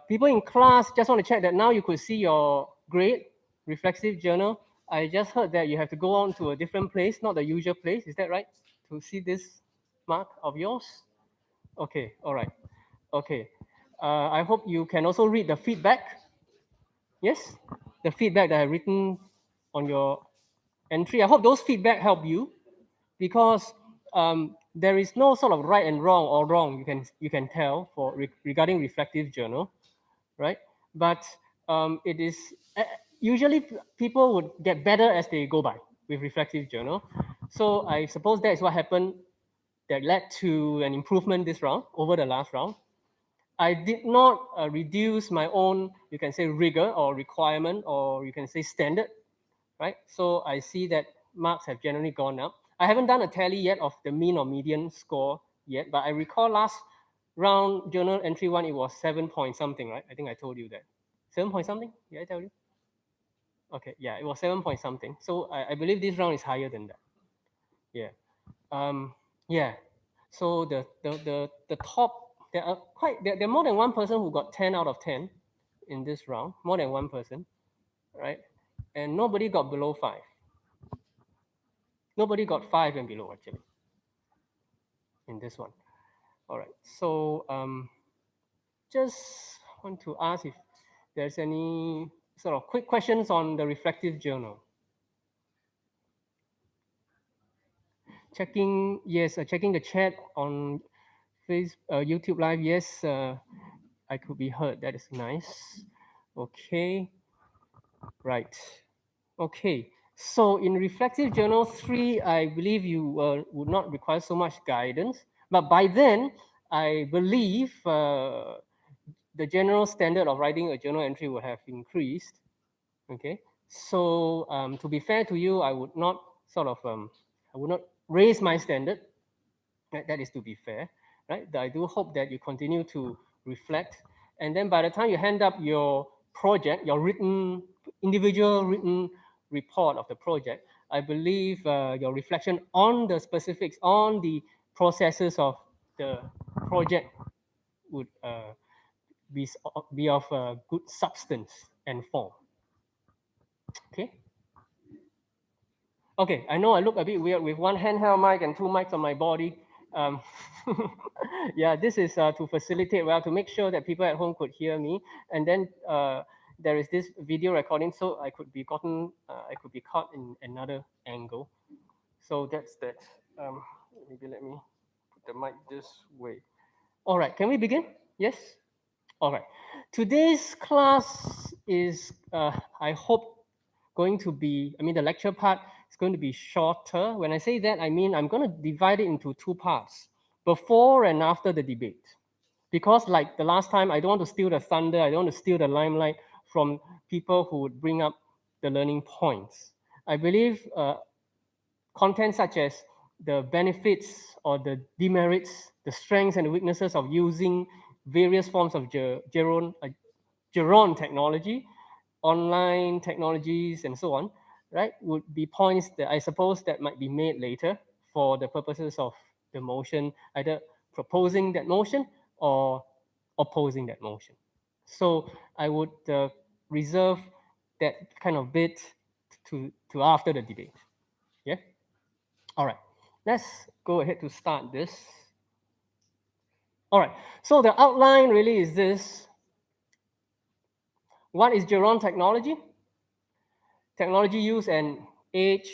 People in class, just want to check that now you could see your grade, reflexive journal. I just heard that you have to go on to a different place, not the usual place. Is that right? To see this mark of yours? Okay, all right. Okay. I hope you can also read the feedback. Yes? The feedback that I've written on your entry. I hope those feedback help you because there is no sort of right and wrong or wrong you can tell for regarding reflective journal, right? But it is usually people would get better as they go by with reflective journal. So I suppose that is what happened that led to an improvement this round over the last round. I did not reduce my own, you can say, rigor or requirement, or you can say standard, right? So I see that marks have generally gone up. I haven't done a tally yet of the mean or median score yet, but I recall last round journal entry one, it was 7 point something, right? I think I told you that. 7 point something? Did I tell you? Okay, yeah, it was 7 point something. So I believe this round is higher than that. Yeah. Yeah. So the top, there are there are more than one person who got 10 out of 10 in this round, more than one person, right? And nobody got below 5. Nobody got 5 and below actually in this one. All right. So just want to ask if there's any sort of quick questions on the reflective journal. Checking, yes, checking the chat on YouTube Live. Yes, I could be heard. That is nice. Okay, right. Okay, so in reflective journal 3, I believe you would not require so much guidance. But by then, I believe the general standard of writing a journal entry would have increased. Okay, so to be fair to you, I would not sort of, I would not raise my standard. That is to be fair, right? I do hope that you continue to reflect. And then by the time you hand up your project, your written, individual written report of the project, I believe your reflection on the specifics, on the processes of the project would be of good substance and form. Okay. Okay, I know I look a bit weird with one handheld mic and two mics on my body. Um, yeah, this is to facilitate, well, to make sure that people at home could hear me. And then there is this video recording, so I could be I could be caught in another angle. So that's that. Maybe let me put the mic this way. All right, can we begin? Yes? All right. Today's class is, I hope, going to be, the lecture part is going to be shorter. When I say that, I mean I'm going to divide it into two parts, before and after the debate. Because like the last time, I don't want to steal the thunder, I don't want to steal the limelight from people who would bring up the learning points. I believe content such as the benefits or the demerits, the strengths and the weaknesses of using various forms of Gerontechnology, online technologies, and so on, right, would be points that I suppose that might be made later for the purposes of the motion, either proposing that motion or opposing that motion. So I would reserve that kind of bit to after the debate. Yeah? All right. Let's go ahead to start this. All right. So the outline really is this. What is Gerontechnology? Technology use and age.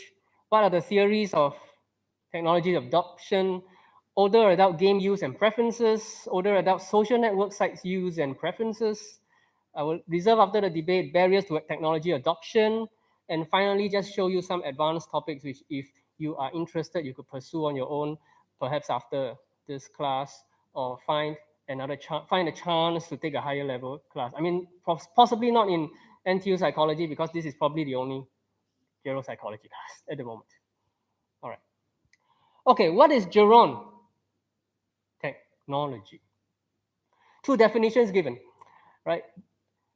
What are the theories of technology adoption? Older adult game use and preferences. Older adult social network sites use and preferences. I will reserve after the debate barriers to technology adoption. And finally, just show you some advanced topics which, if you are interested, you could pursue on your own, perhaps after this class, or find a chance to take a higher level class. Possibly not in NTU psychology, because this is probably the only Geropsychology class at the moment. All right. Okay, what is Gerontechnology? Two definitions given, right?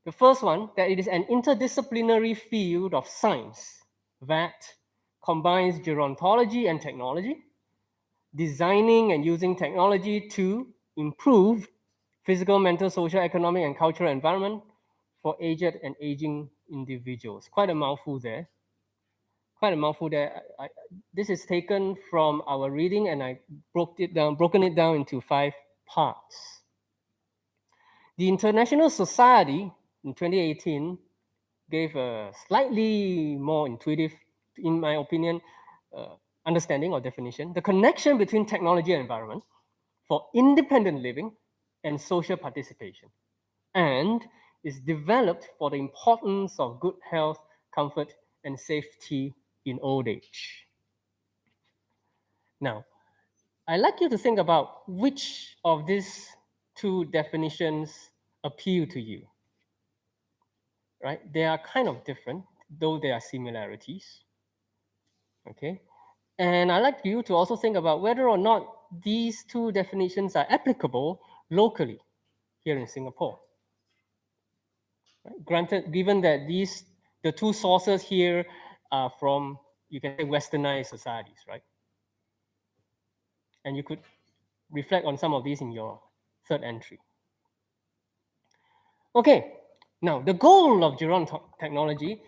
The first one, that it is an interdisciplinary field of science that combines gerontology and technology, designing and using technology to improve physical, mental, social, economic, and cultural environment for aged and aging individuals. Quite a mouthful there. Quite a mouthful there. This is taken from our reading, and I broken it down into 5 parts. The International Society in 2018 gave a slightly more intuitive, in my opinion, understanding or definition: the connection between technology and environment for independent living and social participation, and is developed for the importance of good health, comfort, and safety in old age. Now, I'd like you to think about which of these 2 definitions appeal to you, right? They are kind of different, though there are similarities, okay? And I'd like you to also think about whether or not these 2 definitions are applicable locally here in Singapore. Right? Granted, given that the 2 sources here are from, you can say, westernized societies, right? And you could reflect on some of these in your 3rd entry. Okay, now the goal of Gerontechnology,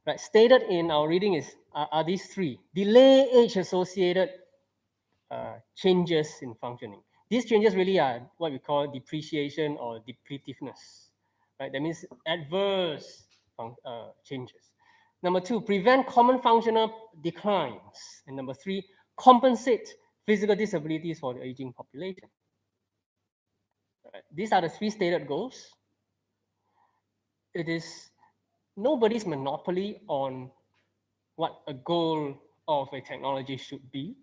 right, stated in our reading are these 3: delay age-associated changes in functioning. These changes really are what we call depreciation or depletiveness, right? That means adverse changes. Number 2, prevent common functional declines. And number 3, compensate physical disabilities for the aging population. Right. These are the 3 stated goals. It is nobody's monopoly on what a goal of a technology should be.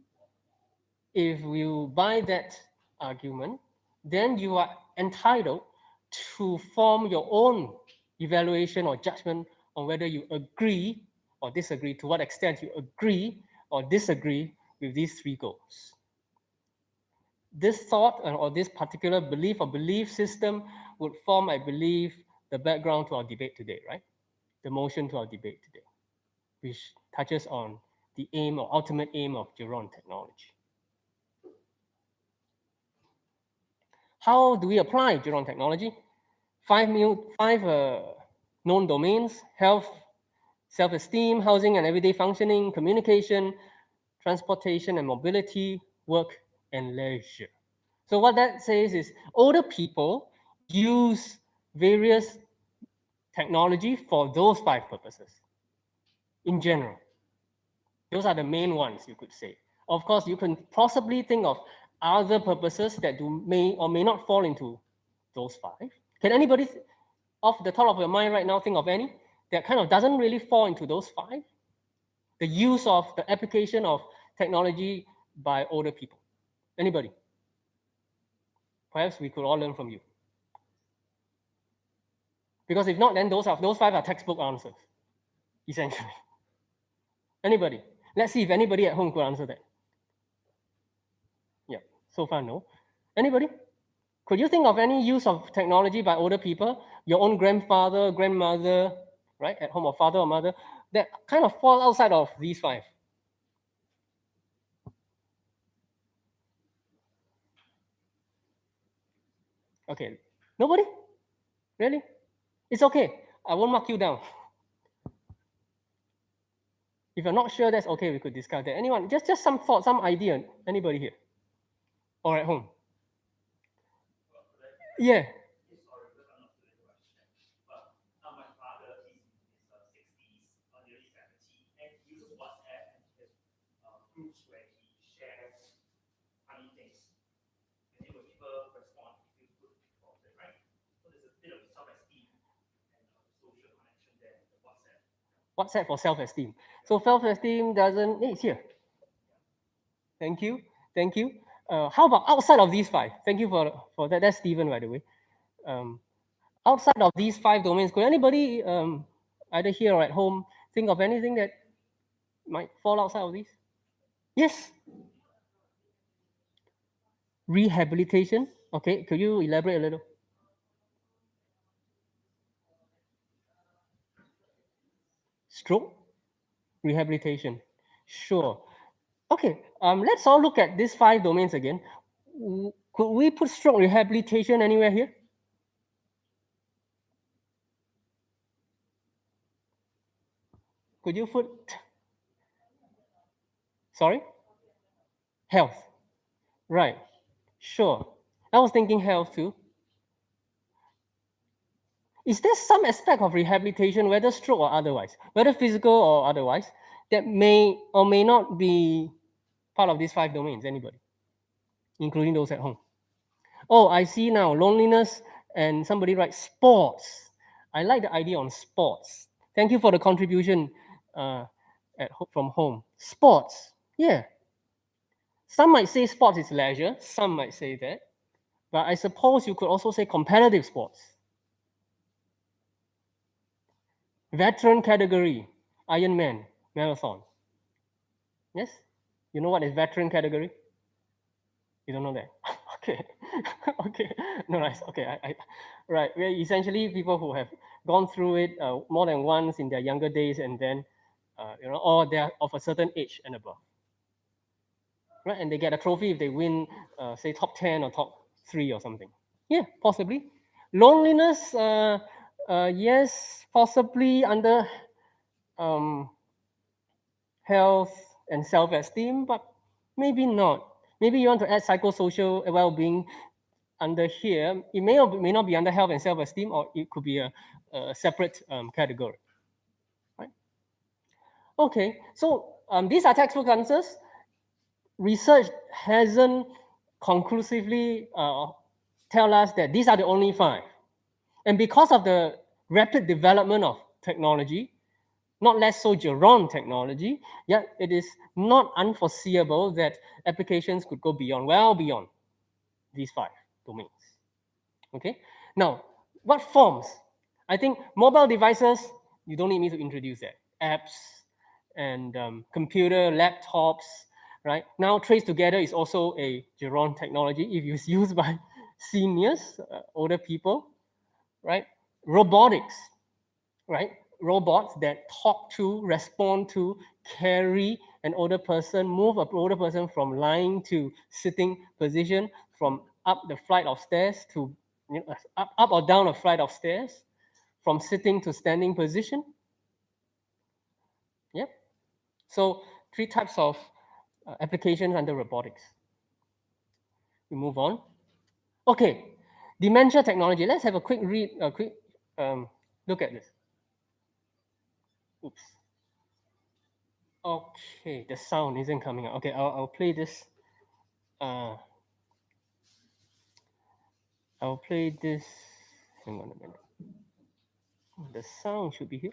If you buy that argument, then you are entitled to form your own evaluation or judgment on whether you agree or disagree, to what extent you agree or disagree with these 3 goals. This thought or this particular belief or belief system would form, I believe, the background to our debate today, right? The motion to our debate today, which touches on the aim or ultimate aim of Gerontechnology. How do we apply Gerontechnology? 5 known domains: health, self-esteem, housing and everyday functioning, communication, transportation and mobility, work, and leisure. So what that says is older people use various technology for those 5 purposes in general. Those are the main ones, you could say. Of course, you can possibly think of other purposes that may or may not fall into those 5. Can anybody, off the top of your mind right now, think of any that kind of doesn't really fall into those 5? The use of the application of technology by older people. Anybody? Perhaps we could all learn from you. Because if not, then those 5 are textbook answers, essentially. Anybody? Let's see if anybody at home could answer that. Yeah, so far no. Anybody? Could you think of any use of technology by older people, your own grandfather, grandmother, right, at home, or father or mother, that kind of fall outside of these 5? Okay, nobody? Really? It's okay. I won't mark you down. If you're not sure, that's okay. We could discuss that. Anyone? Just some thought, some idea. Anybody here? Or at home? Yeah. WhatsApp for self-esteem. So self-esteem doesn't. It's here. Thank you. Thank you. How about outside of these 5? Thank you for that. That's Stephen, by the way. Outside of these 5 domains, could anybody, either here or at home, think of anything that might fall outside of these? Yes. Rehabilitation. Okay. Could you elaborate a little? Stroke rehabilitation. Sure. Okay. Let's all look at these 5 domains again. Could we put stroke rehabilitation anywhere here? Could you put, sorry? Health. Right. Sure. I was thinking health too. Is there some aspect of rehabilitation, whether stroke or otherwise, whether physical or otherwise, that may or may not be part of these 5 domains? Anybody, including those at home? Oh, I see now. Loneliness, and somebody writes sports. I like the idea on sports. Thank you for the contribution from home. Sports. Yeah. Some might say sports is leisure. Some might say that. But I suppose you could also say competitive sports. Veteran category, Ironman, marathon. Yes? You know what is veteran category? You don't know that? Okay. Okay. No, nice. Okay. Right. We're essentially people who have gone through it more than once in their younger days, and then, or they're of a certain age and above. Right. And they get a trophy if they win, say, top 10 or top 3 or something. Yeah, possibly. Loneliness, yes, possibly under health and self-esteem, but maybe not. Maybe you want to add psychosocial well-being under here. It may or may not be under health and self-esteem, or it could be a separate category. Right? Okay, so these are textbook answers. Research hasn't conclusively tell us that these are the only 5. And because of the rapid development of technology, not less so Gerontechnology, yet it is not unforeseeable that applications could go beyond, well beyond these 5 domains. Okay, now what forms? I think mobile devices, you don't need me to introduce that. Apps and computer, laptops, right? Now Trace Together is also a Gerontechnology if it's used by seniors, older people, right? Robotics, right? Robots that talk to, respond to, carry an older person, move an older person from lying to sitting position, from up the flight of stairs to up or down a flight of stairs, from sitting to standing position. Yep. So 3 types of applications under robotics. We move on. Okay, dementia technology. Let's have a quick look at this. Oops. Okay, the sound isn't coming out. Okay, I'll play this. I'll play this. Hang on a minute. The sound should be here.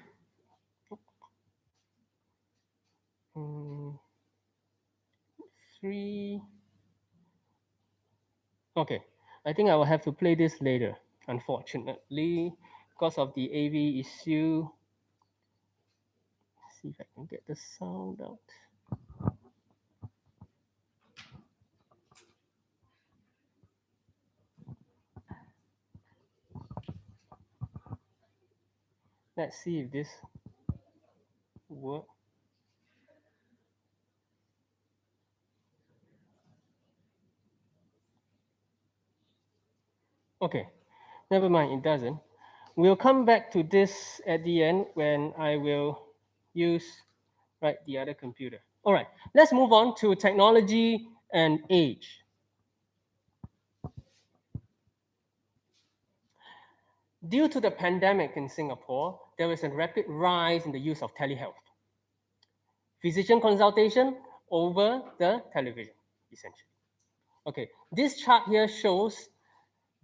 3. Okay, I think I will have to play this later, unfortunately, because of the AV issue. Let's see if I can get the sound out. Let's see if this works. Okay, never mind, it doesn't. We'll come back to this at the end when I will use the other computer. All right, let's move on to technology and age. Due to the pandemic in Singapore, there is a rapid rise in the use of telehealth. Physician consultation over the television, essentially. Okay, this chart here shows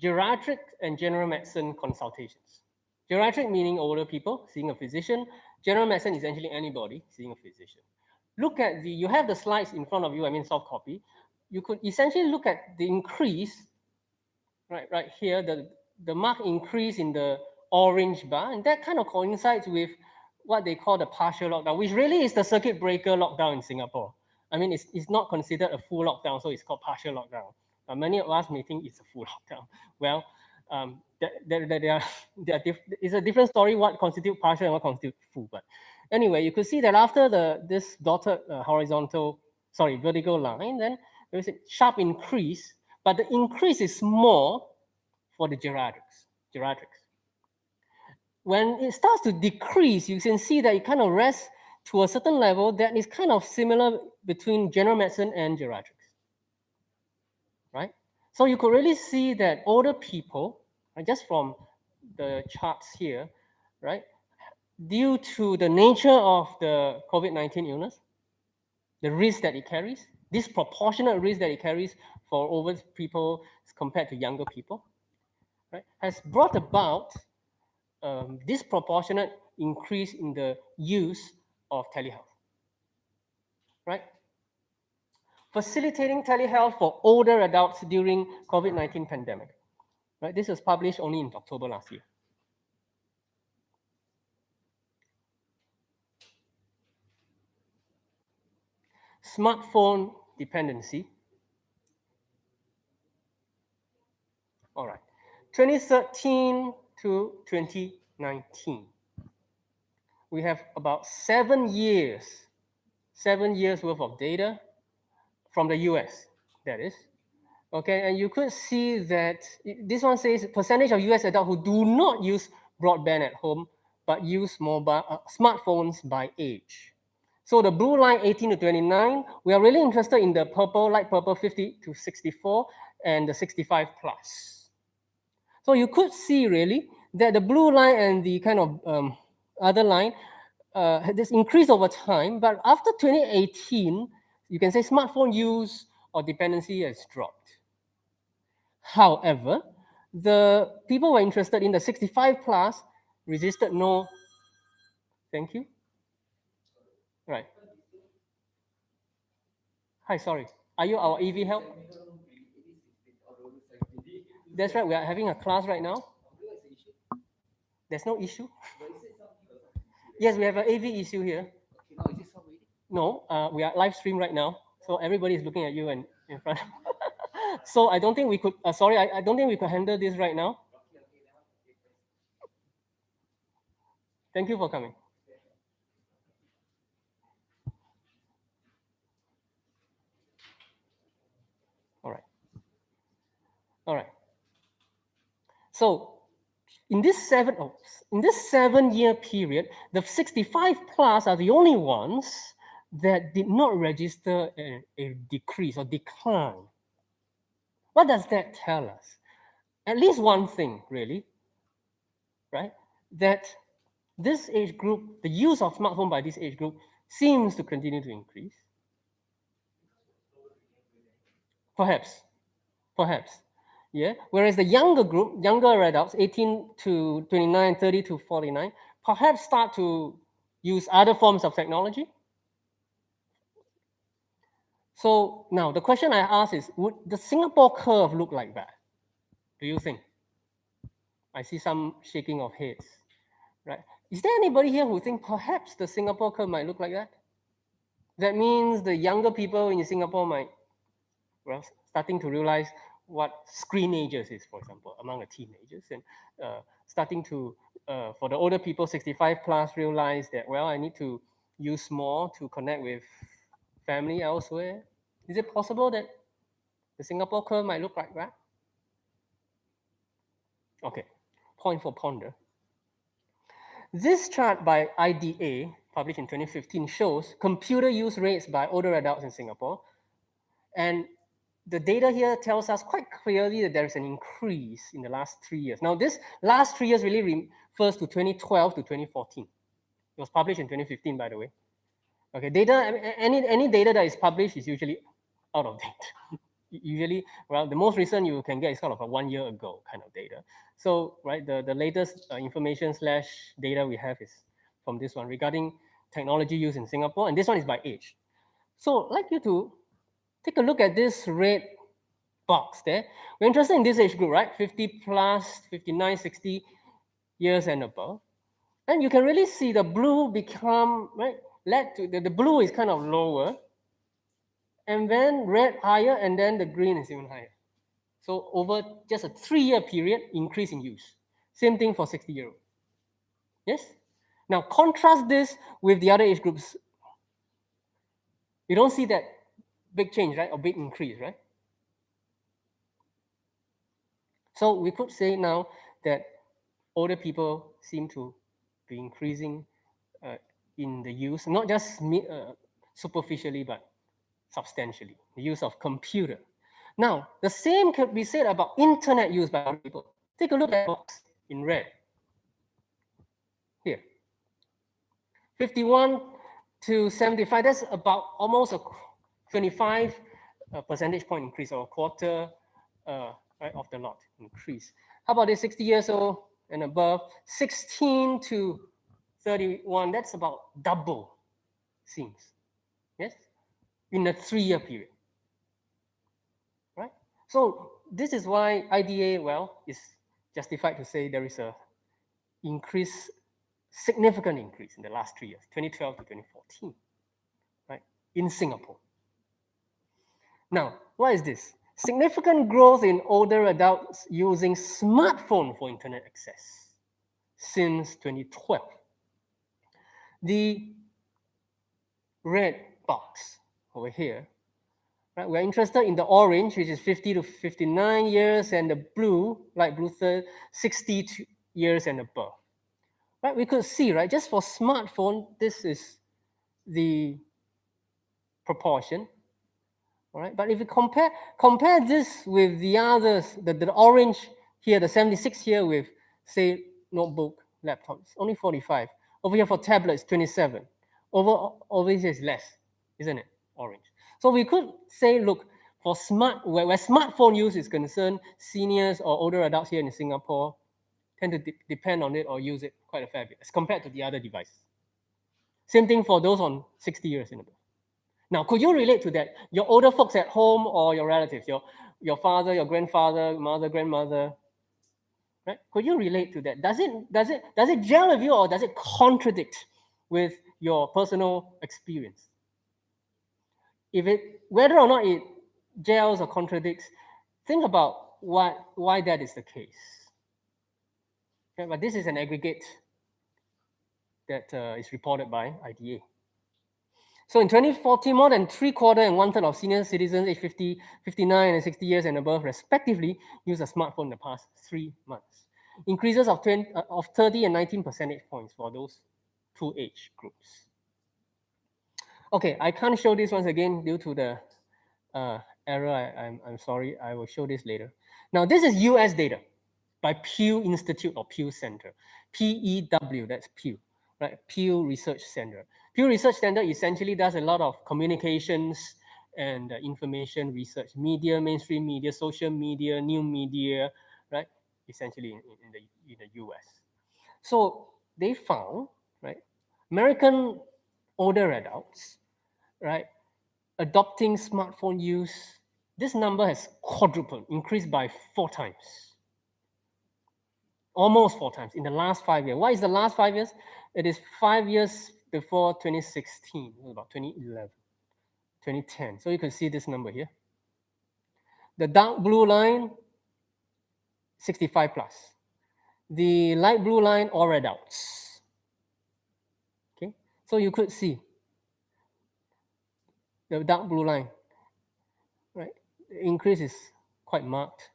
geriatric and general medicine consultations. Geriatric meaning older people seeing a physician. General medicine, essentially anybody seeing a physician. Look at you have the slides in front of you, I mean soft copy. You could essentially look at the increase, right here, the marked increase in the orange bar, and that kind of coincides with what they call the partial lockdown, which really is the circuit breaker lockdown in Singapore. I mean, it's not considered a full lockdown, so it's called partial lockdown. Many of us may think it's a full lockdown. Well, it's a different story what constitutes partial and what constitutes full. But anyway, you could see that after this dotted vertical line, then there is a sharp increase, but the increase is more for the geriatrics. When it starts to decrease, you can see that it kind of rests to a certain level that is kind of similar between general medicine and geriatrics, right? So you could really see that older people, right, just from the charts here, right, due to the nature of the COVID-19 illness, the risk that it carries, disproportionate risk that it carries for older people compared to younger people, right, has brought about disproportionate increase in the use of telehealth, right? Facilitating telehealth for older adults during COVID-19 pandemic, right? This was published only in October last year. Smartphone dependency. All right. 2013 to 2019. We have about 7 years worth of data from the US, that is. Okay, and you could see that this one says percentage of US adults who do not use broadband at home but use mobile smartphones by age. So the blue line 18 to 29, we are really interested in the purple, light purple 50 to 64 and the 65 plus. So you could see really that the blue line and the kind of other line this increased over time, but after 2018, you can say smartphone use or dependency has dropped. However, the people who are interested in the 65 plus resisted no. Thank you. Right. Hi, sorry. Are you our AV help? That's right. We are having a class right now. There's no issue. Yes, we have an AV issue here. No, we are live stream right now, so everybody is looking at you and in front. So I don't think we could. Sorry, I don't think we could handle this right now. Thank you for coming. All right. All right. So in this 7-year period, the 65 plus are the only ones that did not register a decrease or decline. What does that tell us? At least one thing, really, right? That this age group, the use of smartphone by this age group seems to continue to increase. Perhaps, perhaps, yeah. Whereas the younger group, younger adults, 18 to 29, 30 to 49, perhaps start to use other forms of technology. So now the question I ask is, would the Singapore curve look like that? Do you think? I see some shaking of heads, right? Is there anybody here who think perhaps the Singapore curve might look like that? That means the younger people in Singapore might, well, starting to realize what screenagers is, for example, among the teenagers, and starting to, for the older people, 65 plus, realize that, well, I need to use more to connect with family elsewhere. Is it possible that the Singapore curve might look like that? Okay, point for ponder. This chart by IDA, published in 2015, shows computer use rates by older adults in Singapore. And the data here tells us quite clearly that there is an increase in the last 3 years. Now, this last 3 years really refers to 2012 to 2014. It was published in 2015, by the way. Okay, data, any data that is published is usually out of date. Usually, well, the most recent you can get is sort of a 1 year ago kind of data. So, right, the latest information slash data we have is from this one regarding technology use in Singapore, and this one is by age. So, I'd like you to take a look at this red box there. We're interested in this age group, right? 50 plus, 59, 60 years and above. And you can really see the blue become, right, led to, the blue is kind of lower, and then red higher, and then the green is even higher. So over just a 3-year period, increase in use. Same thing for 60-year-old. Yes? Now contrast this with the other age groups. You don't see that big change, right? Or big increase, right? So we could say now that older people seem to be increasing in the use, not just superficially, but substantially, the use of computer. Now, the same could be said about internet use by older people. Take a look at the box in red here. 51 to 75, that's about almost a 25 percentage point increase, or a quarter right, of the lot increase. How about the 60 years old and above? 16 to 31, that's about double, seems. Yes? In a 3-year period. Right? So this is why IDA, well, is justified to say there is a increase, significant increase in the last 3 years, 2012 to 2014, right, in Singapore. Now, what is this? Significant growth in older adults using smartphone for internet access since 2012. The red box over here, right, we're interested in the orange, which is 50 to 59 years, and the blue, light blue, 60 years and above. Right, we could see, right, just for smartphone, this is the proportion. All right, but if you compare this with the others, the orange here, the 76 here with, say, notebook, laptops, only 45. Over here for tablets, 27. Over here is less, isn't it? Orange. So we could say, look, for where smartphone use is concerned, seniors or older adults here in Singapore tend to depend on it or use it quite a fair bit as compared to the other devices. Same thing for those on 60 years and above. Now, could you relate to that? Your older folks at home or your relatives, your father, your grandfather, mother, grandmother, right? Could you relate to that? Does it gel with you, or does it contradict with your personal experience? Whether or not it gels or contradicts, think about why that is the case. Okay, but this is an aggregate that is reported by IDA. So in 2014, more than 3/4 and 1/3 of senior citizens aged 50, 59, and 60 years and above, respectively, used a smartphone in the past 3 months. Increases of 30 and 19 percentage points for those two age groups. Okay, I can't show this once again due to the error. I'm sorry. I will show this later. Now, this is US data by Pew Institute or Pew Center. PEW, that's Pew, right? Pew Research Center. Pew Research Center essentially does a lot of communications and information research, media, mainstream media, social media, new media, right? Essentially in the US. So they found, right, American older adults, right, adopting smartphone use, this number has quadrupled, increased by 4 times. Almost 4 times in the last 5 years. Why is the last 5 years? It is 5 years before 2016, about 2011, 2010. So you can see this number here. The dark blue line, 65 plus. The light blue line, all adults. Okay, so you could see the dark blue line, right? The increase is quite marked.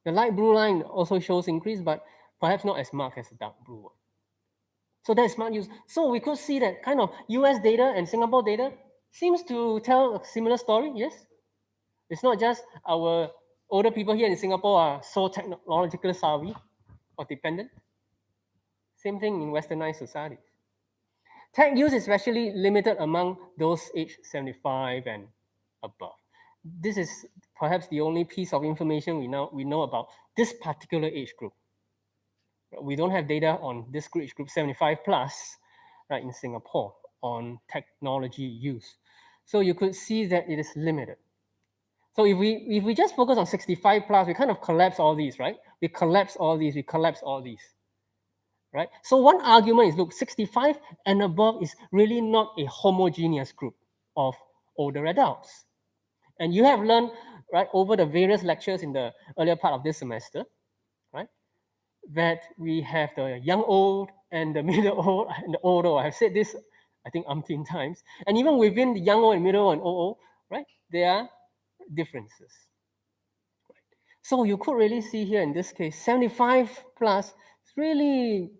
The light blue line also shows increase, but perhaps not as marked as the dark blue one. So that's smart use. So we could see that kind of US data and Singapore data seems to tell a similar story, yes? It's not just our older people here in Singapore are so technologically savvy or dependent. Same thing in westernized societies. Tech use is especially limited among those aged 75 and above. This is perhaps the only piece of information we know about this particular age group. We don't have data on this age group 75 plus, right, in Singapore on technology use. So you could see that it is limited. So if we just focus on 65 plus, we kind of collapse all these, right? We collapse all these, right? So one argument is, look, 65 and above is really not a homogeneous group of older adults. And you have learned, right, over the various lectures in the earlier part of this semester, right, that we have the young old and the middle old and the old old. I have said this, I think, umpteen times. And even within the young old and middle old and old old, right, there are differences. Right? So you could really see here in this case, 75 plus is really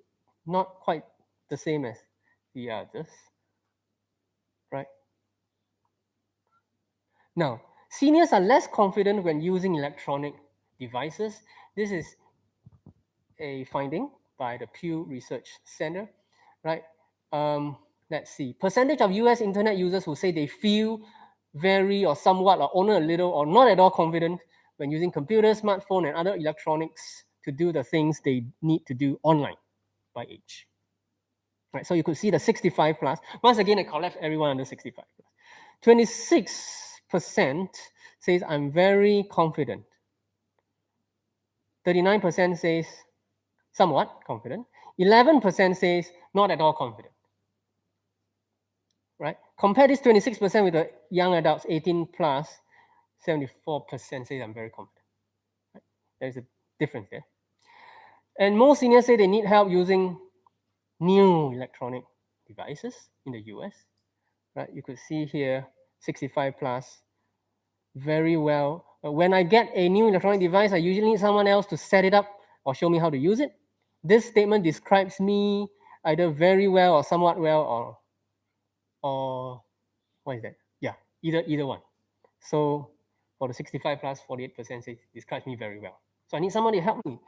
not quite the same as the others, right? Now, seniors are less confident when using electronic devices. This is a finding by the Pew Research Center, right? Let's see. Percentage of US internet users who say they feel very or somewhat or only a little or not at all confident when using computers, smartphone, and other electronics to do the things they need to do online by age. Right, so you could see the 65 plus. Once again, I collect everyone under 65 plus. 26% says I'm very confident. 39% says somewhat confident. 11% says not at all confident. Right? Compare this 26% with the young adults, 18 plus, 74% says I'm very confident. Right? There's a difference there. And most seniors say they need help using new electronic devices in the US. Right? You could see here 65 plus, very well. When I get a new electronic device, I usually need someone else to set it up or show me how to use it. This statement describes me either very well or somewhat well, or what is that? Yeah, either one. So for the 65 plus, 48% says describes me very well. So I need somebody to help me.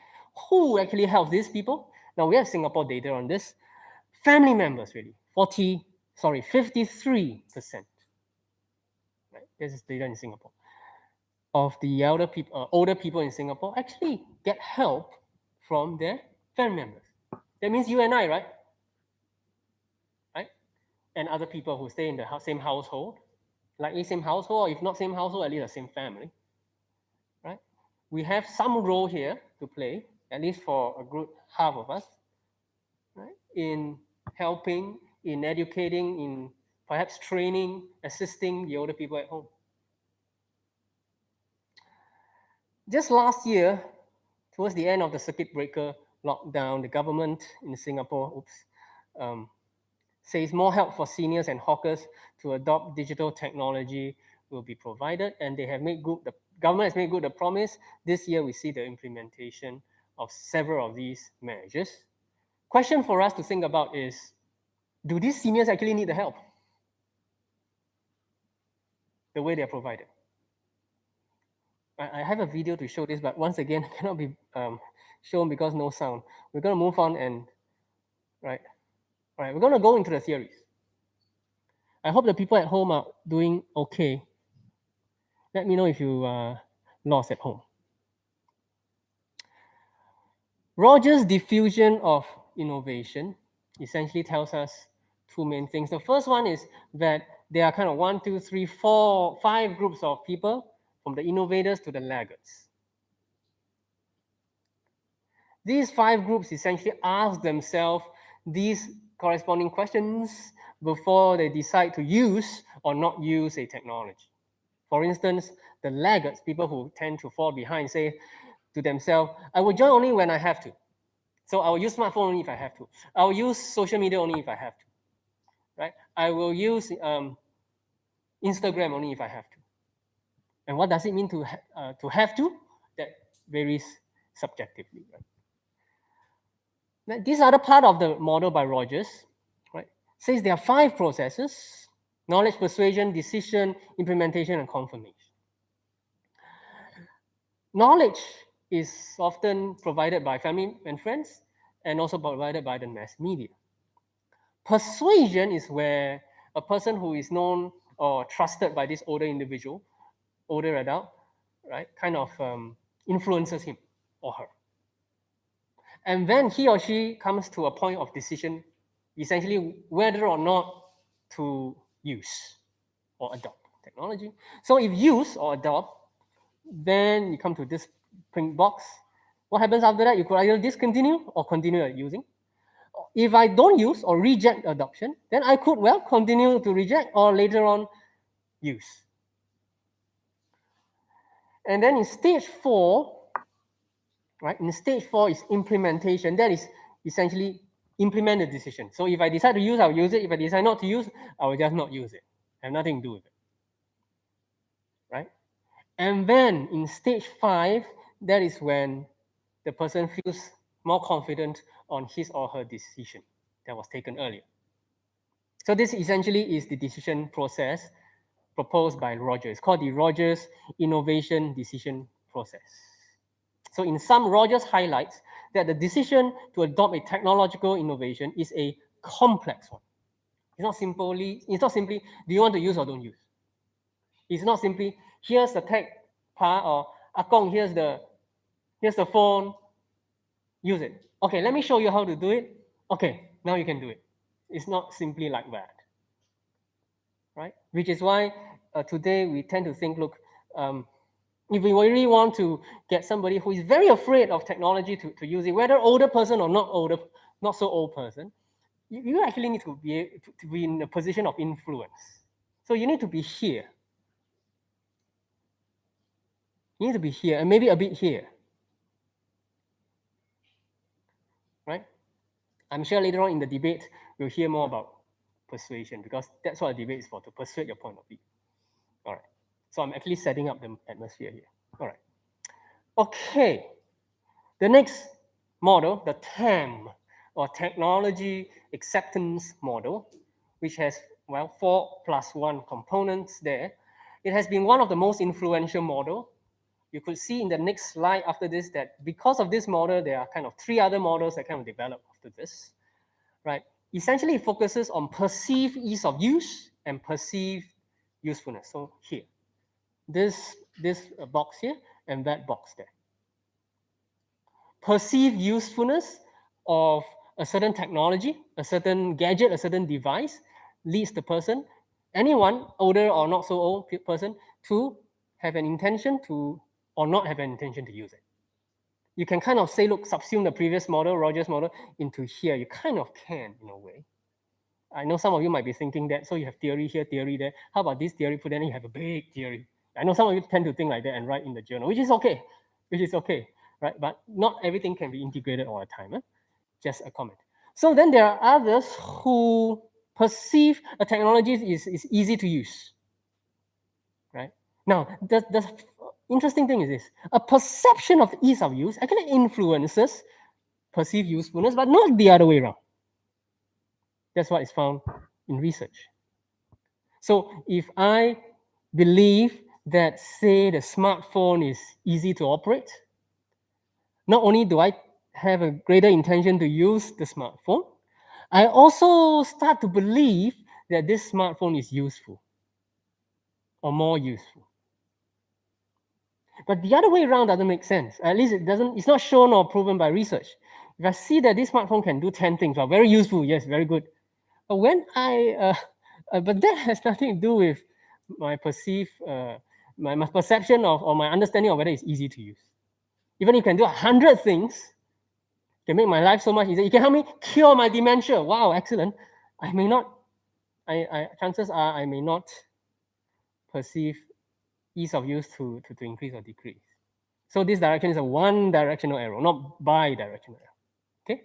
Who actually helps these people? Now we have Singapore data on this. Family members, really, 53%. Right? This is data in Singapore. Of the older people in Singapore actually get help from their family members. That means you and I, right? Right? And other people who stay in the same household, likely same household, or if not same household, at least the same family. Right? We have some role here to play, at least for a good half of us, right? In helping, in educating, in perhaps training, assisting the older people at home. Just last year, towards the end of the circuit breaker lockdown, the government in Singapore, says more help for seniors and hawkers to adopt digital technology will be provided, and they have made good. The government has made good the promise. This year, we see the implementation of several of these measures. Question for us to think about is: do these seniors actually need the help the way they are provided? I have a video to show this, but once again, it cannot be shown because no sound. We're going to move on and right. All right, we're going to go into the theories. I hope the people at home are doing okay. Let me know if you are lost at home. Rogers' diffusion of innovation essentially tells us two main things. The first one is that there are kind of 1, 2, 3, 4, 5 groups of people, from the innovators to the laggards. These 5 groups essentially ask themselves these corresponding questions before they decide to use or not use a technology. For instance, the laggards, people who tend to fall behind, say to themselves, I will join only when I have to. So I will use smartphone only if I have to. I will use social media only if I have to. Right? I will use Instagram only if I have to. And what does it mean to have to? That varies subjectively. Right? Now, this other part of the model by Rogers, right, says there are 5 processes: knowledge, persuasion, decision, implementation, and confirmation. Knowledge is often provided by family and friends, and also provided by the mass media. Persuasion is where a person who is known or trusted by this older individual, older adult, right, kind of influences him or her. And then he or she comes to a point of decision, essentially whether or not to use or adopt technology. So if use or adopt, then you come to this print box. What happens after that? You could either discontinue or continue using. If I don't use or reject adoption, then I could, well, continue to reject or later on use. And then in stage 4, right, in stage 4 is implementation. That is essentially implement the decision. So if I decide to use, I'll use it. If I decide not to use, I will just not use it. I have nothing to do with it, right? And then in stage 5, that is when the person feels more confident on his or her decision that was taken earlier. So this essentially is the decision process proposed by Rogers. It's called the Rogers Innovation Decision Process. So in sum, Rogers highlights that the decision to adopt a technological innovation is a complex one. It's not simply, do you want to use or don't use? It's not simply, here's the tech part, or Akong, here's the phone, use it. Okay, let me show you how to do it. Okay, now you can do it. It's not simply like that, right? Which is why today we tend to think, look, if we really want to get somebody who is very afraid of technology to use it, whether older person or not so old person, you actually need to be in a position of influence. So you need to be here. You need to be here and maybe a bit here, right? I'm sure later on in the debate, we'll hear more about persuasion because that's what a debate is for, to persuade your point of view. All right. So I'm actually setting up the atmosphere here. All right. Okay. The next model, the TAM, or Technology Acceptance Model, which has, well, 4+1 components there. It has been one of the most influential model. You could see in the next slide after this that because of this model, there are kind of 3 other models that kind of develop after this, right? Essentially, it focuses on perceived ease of use and perceived usefulness. So here, this box here and that box there. Perceived usefulness of a certain technology, a certain gadget, a certain device leads the person, anyone, older or not so old person, to have an intention to, or not have an intention to use it. You can kind of say, look, subsume the previous model, Rogers model, into here. You kind of can, in a way. I know some of you might be thinking that, so you have theory here, theory there. How about this theory, put then you have a big theory. I know some of you tend to think like that and write in the journal, which is okay, right? But not everything can be integrated all the time. Just a comment. So then there are others who perceive a technology is easy to use, right? Now, the interesting thing is this: a perception of ease of use actually influences perceived usefulness, but not the other way around. That's what is found in research. So if I believe that, say, the smartphone is easy to operate, not only do I have a greater intention to use the smartphone, I also start to believe that this smartphone is useful or more useful. But the other way around doesn't make sense. At least it's not shown or proven by research. If I see that this smartphone can do 10 things, well, very useful, yes, very good. But when but that has nothing to do with my my perception of, or my understanding of whether it's easy to use. Even if you can do 100 things, can make my life so much easier. You can help me cure my dementia. Wow, excellent. I may not, chances are I may not perceive ease of use to increase or decrease. So this direction is a one-directional arrow, not bi-directional arrow. Okay?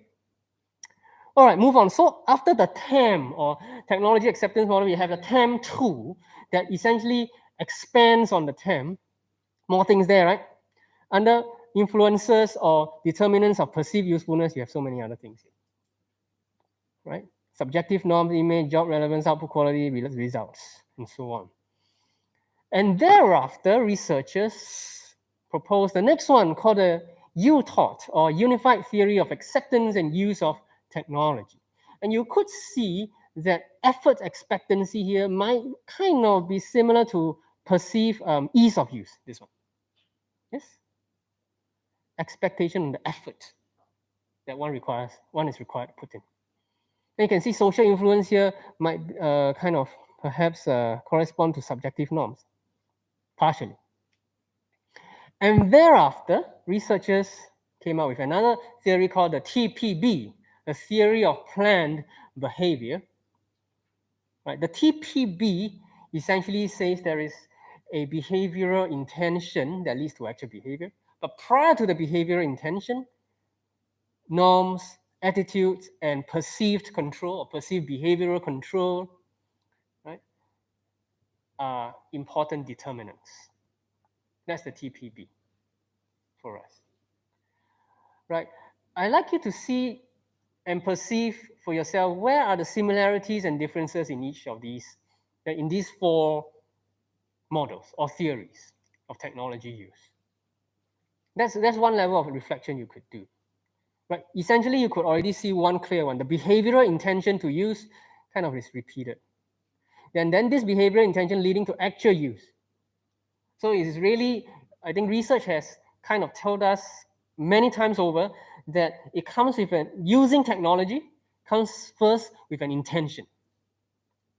All right, move on. So after the TAM, or Technology Acceptance Model, we have the TAM2 that essentially expands on the TAM. More things there, right? Under influences or determinants of perceived usefulness, you have so many other things here, right? Subjective norms, image, job relevance, output quality, results, and so on. And thereafter, researchers proposed the next one called the UTOT, or Unified Theory of Acceptance and Use of Technology. And you could see that effort expectancy here might kind of be similar to perceived ease of use, this one. Yes? Expectation and the effort that one is required to put in. And you can see social influence here might kind of perhaps correspond to subjective norms, partially. And thereafter, researchers came up with another theory called the TPB, the theory of planned behavior. Right? The TPB essentially says there is a behavioral intention that leads to actual behavior. But prior to the behavioral intention, norms, attitudes, and perceived control or perceived behavioral control, right, are important determinants. That's the TPB for us. Right? I like you to see and perceive for yourself, where are the similarities and differences in each of these, in these four models or theories of technology use. That's one level of reflection you could do. Right? Essentially, you could already see one clear one. The behavioral intention to use kind of is repeated. Then this behavioral intention leading to actual use. So it is really, I think research has kind of told us many times over that it comes with using technology comes first with an intention,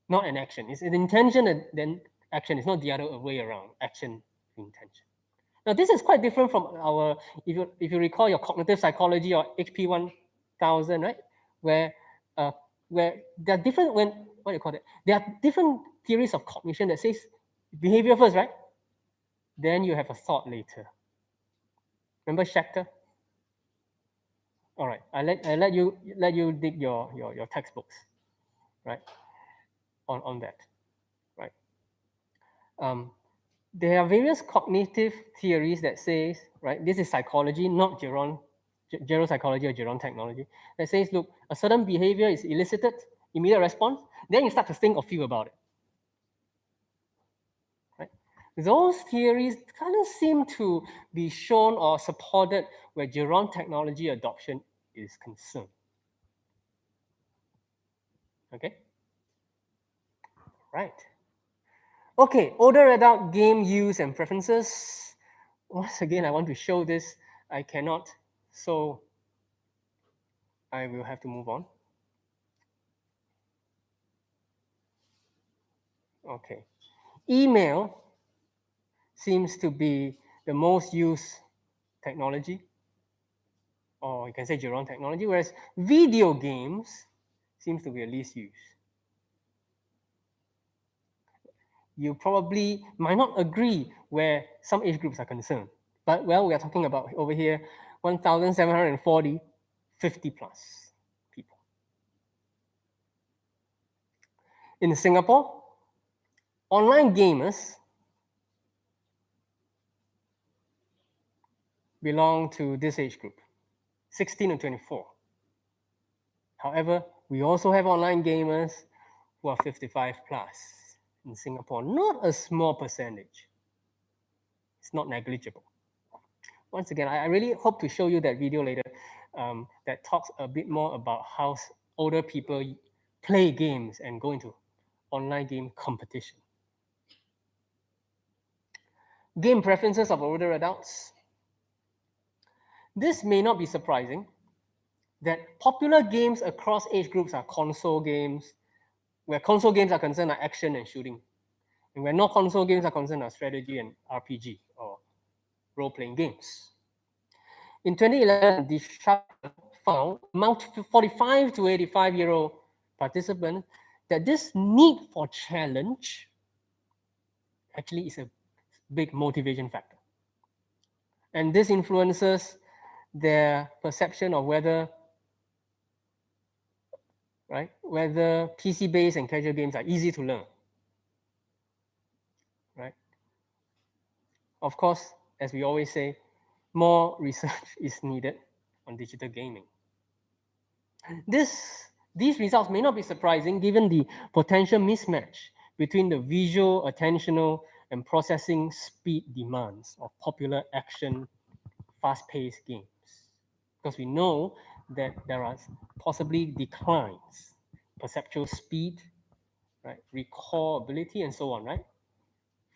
not an action. It's an intention and then action. It's not the other way around, action, intention. Now, this is quite different from our, if you recall your cognitive psychology or HP 1000, right? Where there are different, what do you call it? There are different theories of cognition that says behavior first, right? Then you have a thought later. Remember Schechter? All right, I let you dig your textbooks, right? On that, right? There are various cognitive theories that says, right, this is psychology, not geropsychology or gerontechnology, that says, look, a certain behavior is elicited, immediate response, then you start to think or feel about it. Right? Those theories kind of seem to be shown or supported where gerontechnology adoption is concerned. Okay? Right. Okay, older adult game use and preferences. Once again, I want to show this. I cannot, so I will have to move on. Okay. Email seems to be the most used technology, or you can say gerontechnology, whereas video games seems to be the least used. You probably might not agree where some age groups are concerned, but well, we are talking about over here 1,740, 50 plus people. In Singapore, online gamers belong to this age group, 16 to 24. However, we also have online gamers who are 55 plus in Singapore. Not a small percentage. It's not negligible. Once again, I really hope to show you that video later that talks a bit more about how older people play games and go into online game competition. Game preferences of older adults. This may not be surprising that popular games across age groups are console games, where console games are concerned are action and shooting. And where non-console games are concerned are strategy and RPG or role-playing games. In 2011, the chapter found among 45 to 85-year-old participants that this need for challenge actually is a big motivation factor. And this influences their perception of whether PC-based and casual games are easy to learn. Right? Of course, as we always say, more research is needed on digital gaming. These results may not be surprising given the potential mismatch between the visual, attentional, and processing speed demands of popular action, fast-paced games. Because we know that there are possibly declines, perceptual speed, right, recall ability, and so on, right,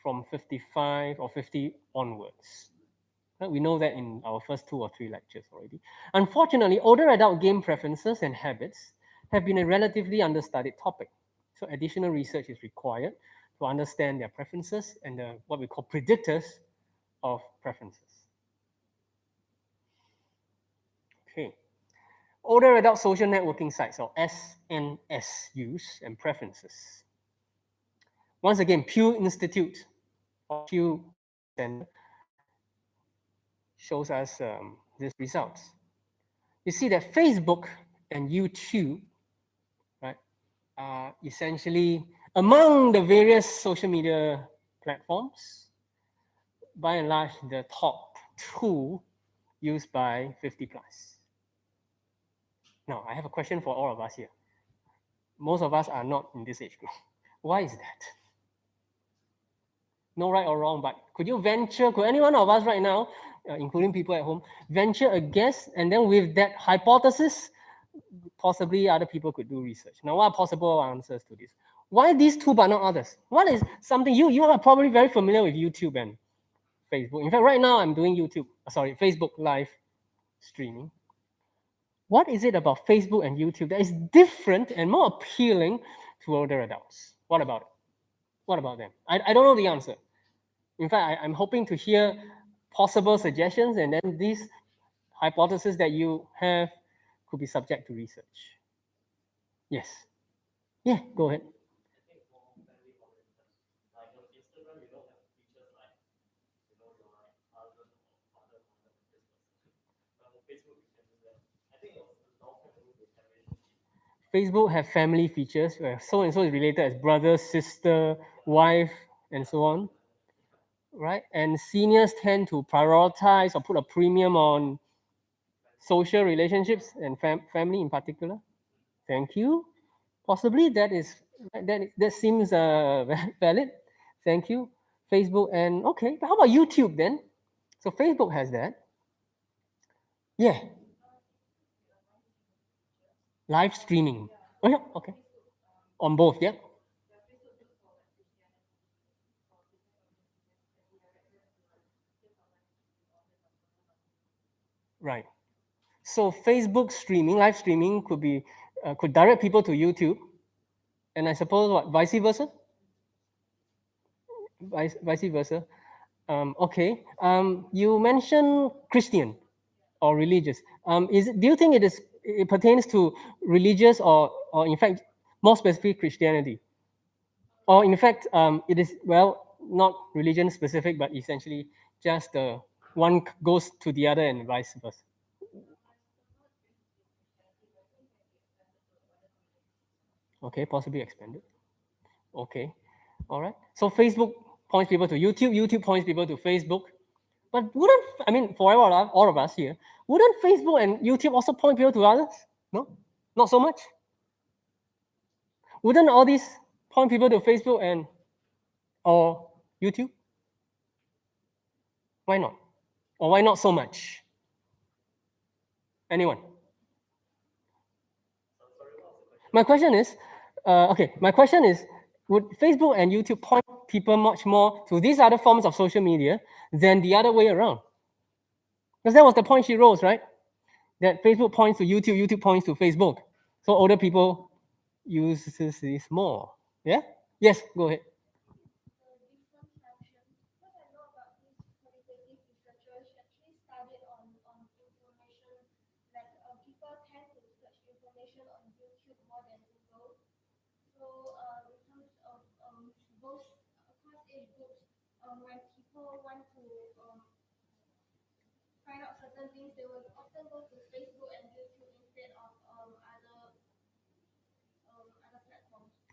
from 55 or 50 onwards. Right? We know that in our first 2 or 3 lectures already. Unfortunately, older adult game preferences and habits have been a relatively understudied topic. So additional research is required to understand their preferences and what we call predictors of preferences. Okay. Older adult social networking sites, or SNS use and preferences. Once again, Pew Institute or Pew Center shows us these results. You see that Facebook and YouTube, right, are essentially among the various social media platforms, by and large, the top 2 used by 50 plus. Now, I have a question for all of us here. Most of us are not in this age group. Why is that? No right or wrong, but could you venture, could any one of us right now, including people at home, venture a guess, and then with that hypothesis, possibly other people could do research. Now, what are possible answers to this? Why these two but not others? What is something you are probably very familiar with YouTube and Facebook. In fact, right now I'm doing Facebook live streaming. What is it about Facebook and YouTube that is different and more appealing to older adults? What about it? What about them? I don't know the answer. In fact, I'm hoping to hear possible suggestions, and then these hypotheses that you have could be subject to research. Yes. Yeah, go ahead. Facebook have family features where so and so is related as brother, sister, wife, and so on, right? And seniors tend to prioritize or put a premium on social relationships and family in particular. Thank you. Possibly that seems valid. Thank you. Facebook and okay, but how about YouTube then? So Facebook has that. Yeah, live streaming. Oh yeah, okay. On both, yeah. Right. So Facebook streaming, live streaming could direct people to YouTube, and I suppose what vice versa, vice versa. Okay. You mentioned Christian or religious. Do you think it pertains to religious or in fact more specific Christianity, or in fact it is well not religion specific, but essentially just one goes to the other and vice versa. Okay, possibly expanded. Okay. All right. So Facebook points people to YouTube. YouTube points people to Facebook. But wouldn't I mean for all of us here, wouldn't Facebook and YouTube also point people to others? No, not so much. Wouldn't all these point people to Facebook and or YouTube? Why not? Or why not so much? Anyone? My question is, okay. My question is, would Facebook and YouTube point people much more to these other forms of social media than the other way around? Because that was the point she rose, right? That Facebook points to YouTube, YouTube points to Facebook. So older people use this more. Yeah? Yes, go ahead.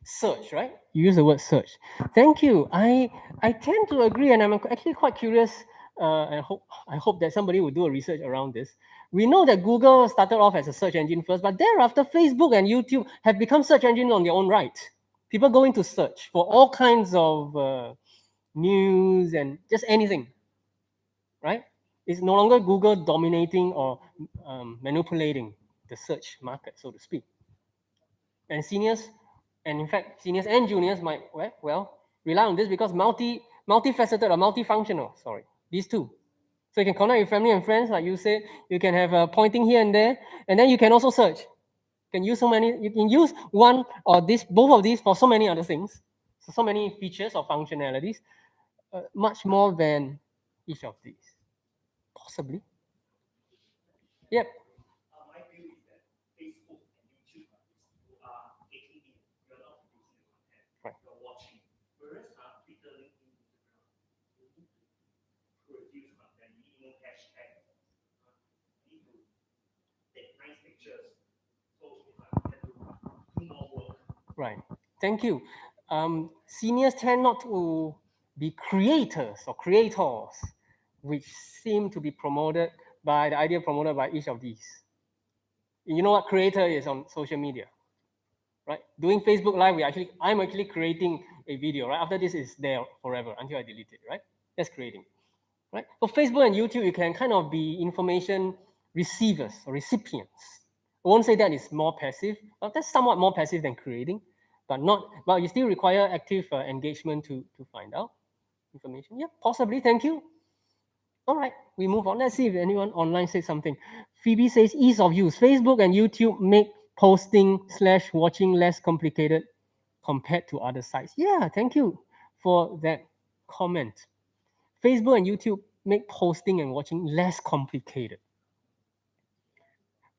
Search, right? You use the word search. Thank you. I tend to agree, and I'm actually quite curious. I hope that somebody will do a research around this. We know that Google started off as a search engine first, but thereafter Facebook and YouTube have become search engines on their own right. People go into search for all kinds of news and just anything, right? It's no longer Google dominating or manipulating the search market, so to speak. And seniors, and in fact, seniors and juniors might rely on this because multifaceted or multifunctional. Sorry, these two. So you can connect with family and friends, like you said. You can have a pointing here and there, and then you can also search. You can use so many. You can use one or both of these for so many other things. So many features or functionalities, much more than each of these. Possibly. Yep. Right. Right. Thank you. Seniors tend not to be creators or creators, which seem to be promoted by the idea promoted by each of these. You know what creator is on social media? right? Doing Facebook Live, I'm actually creating a video, right? After this is there forever until I delete it, right? That's creating, right? For Facebook and YouTube, you can kind of be information receivers or recipients. I won't say that is more passive, but that's somewhat more passive than creating, but you still require active engagement to find out information. Yeah, possibly. Thank you. All right, we move on. Let's see if anyone online says something. Phoebe says ease of use. Facebook and YouTube make posting/watching less complicated compared to other sites. Yeah, thank you for that comment. Facebook and YouTube make posting and watching less complicated.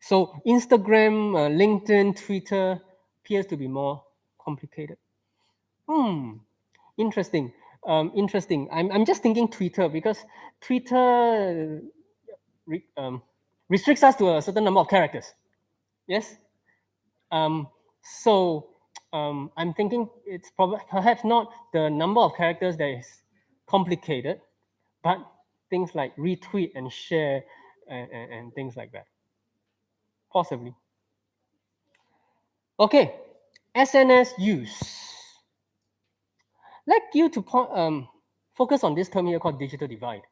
So Instagram, LinkedIn, Twitter appears to be more complicated. Hmm, interesting. Interesting. I'm just thinking Twitter because Twitter re, um, restricts us to a certain number of characters. Yes. So I'm thinking it's perhaps not the number of characters that is complicated, but things like retweet and share and things like that. Possibly. Okay. SNS use. I'd like you to focus on this term here called digital divide.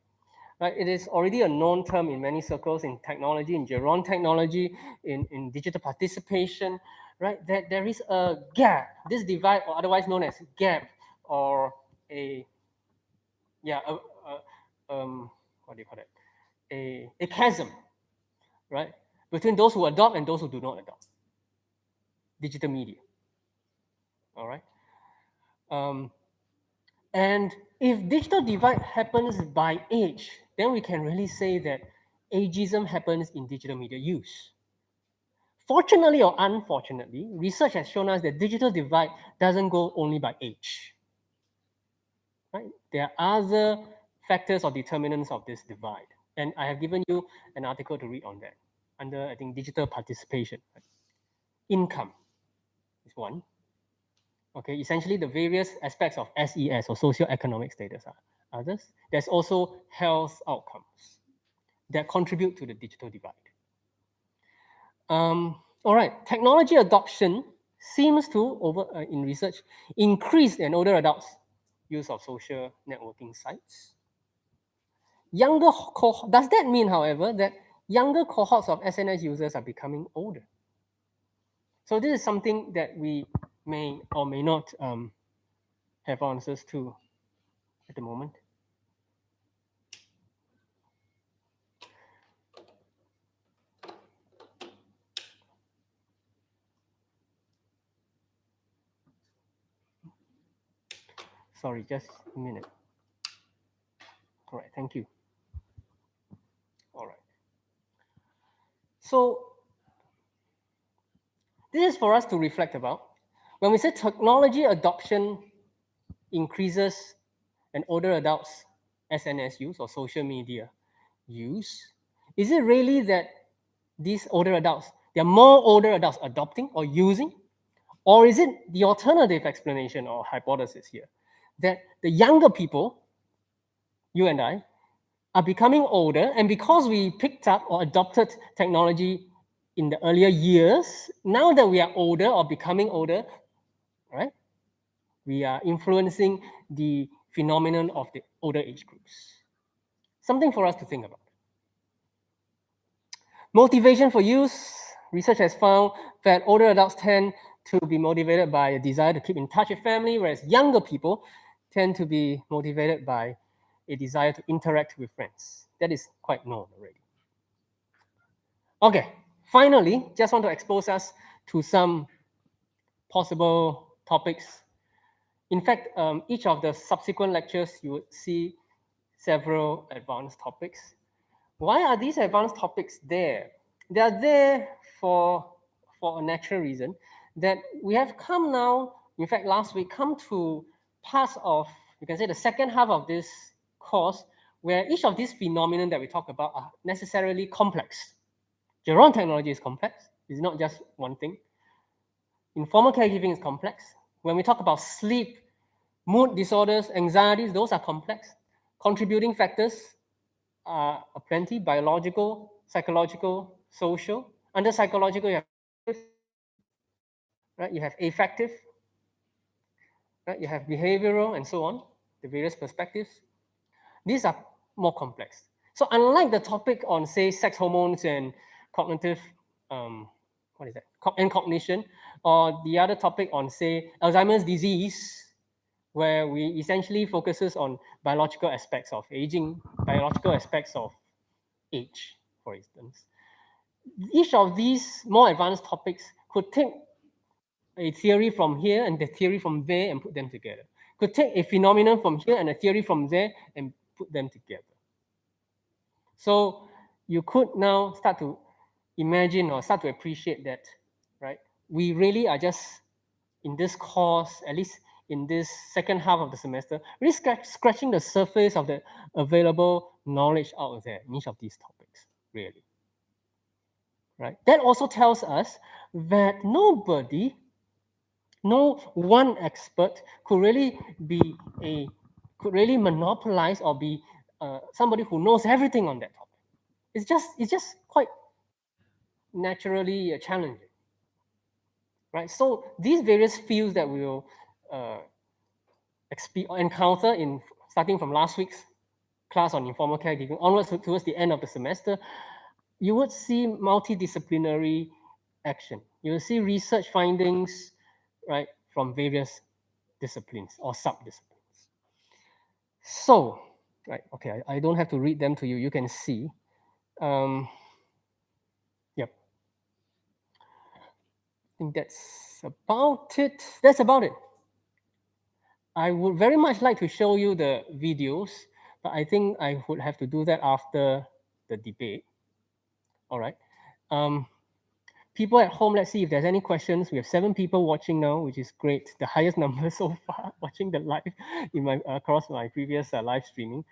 Right? It is already a known term in many circles in technology, in gerontechnology, in digital participation, right? That there is a gap, this divide, or otherwise known as gap, or a, yeah, what do you call it? A chasm, right? Between those who adopt and those who do not adopt digital media, all right? Um, and if digital divide happens by age, then we can really say that ageism happens in digital media use. Fortunately or unfortunately, research has shown us that digital divide doesn't go only by age. Right? There are other factors or determinants of this divide. And I have given you an article to read on that under, I think, digital participation. Right? Income is one. Okay, essentially the various aspects of SES or socioeconomic status are others. There's also health outcomes that contribute to the digital divide. All right, technology adoption seems to, in research, increase in older adults' use of social networking sites. Does that mean, however, that younger cohorts of SNS users are becoming older? So this is something that we may or may not have answers to at the moment. Sorry, just a minute. All right, thank you. All right. So this is for us to reflect about. When we say technology adoption increases in older adults' SNS use or social media use, is it really that these older adults, there are more older adults adopting or using? Or is it the alternative explanation or hypothesis here that the younger people, you and I, are becoming older, and because we picked up or adopted technology in the earlier years, now that we are older or becoming older, right, we are influencing the phenomenon of the older age groups. Something for us to think about. Motivation for use. Research has found that older adults tend to be motivated by a desire to keep in touch with family, whereas younger people tend to be motivated by a desire to interact with friends. That is quite known already. Okay, finally, just want to expose us to some possible topics. In fact, each of the subsequent lectures, you would see several advanced topics. Why are these advanced topics there? They are there for a natural reason that we have come now, in fact, last week, come to parts of, you can say, the second half of this course, where each of these phenomena that we talk about are necessarily complex. Gerontechnology is complex. It's not just one thing. Informal caregiving is complex. When we talk about sleep, mood disorders, anxieties, those are complex. Contributing factors are plenty: biological, psychological, social. Under psychological, you have right? You have affective, right? You have behavioral, and so on, the various perspectives. These are more complex. So unlike the topic on, say, sex hormones and cognitive, what is that, and cognition, or the other topic on, say, Alzheimer's disease, where we essentially focuses on biological aspects of aging, biological aspects of age, for instance. Each of these more advanced topics could take a theory from here and the theory from there and put them together. Could take a phenomenon from here and a theory from there and put them together. So you could now start to imagine or start to appreciate that, right? We really are just in this course, at least in this second half of the semester, really scratching the surface of the available knowledge out there in each of these topics, really. Right? That also tells us that nobody, no one expert could really could really monopolize or be somebody who knows everything on that topic. It's just quite naturally challenging, right? So these various fields that we will uh, encounter in starting from last week's class on informal caregiving onwards towards the end of the semester, you would see multidisciplinary action. You will see research findings, right, from various disciplines or sub-disciplines. So, right, okay, I don't have to read them to you. You can see. Yep. I think that's about it. That's about it. I would very much like to show you the videos, but I think I would have to do that after the debate. All right. People at home, let's see if there's any questions. We have 7 people watching now, which is great. The highest number so far watching the live in my across my previous live streaming.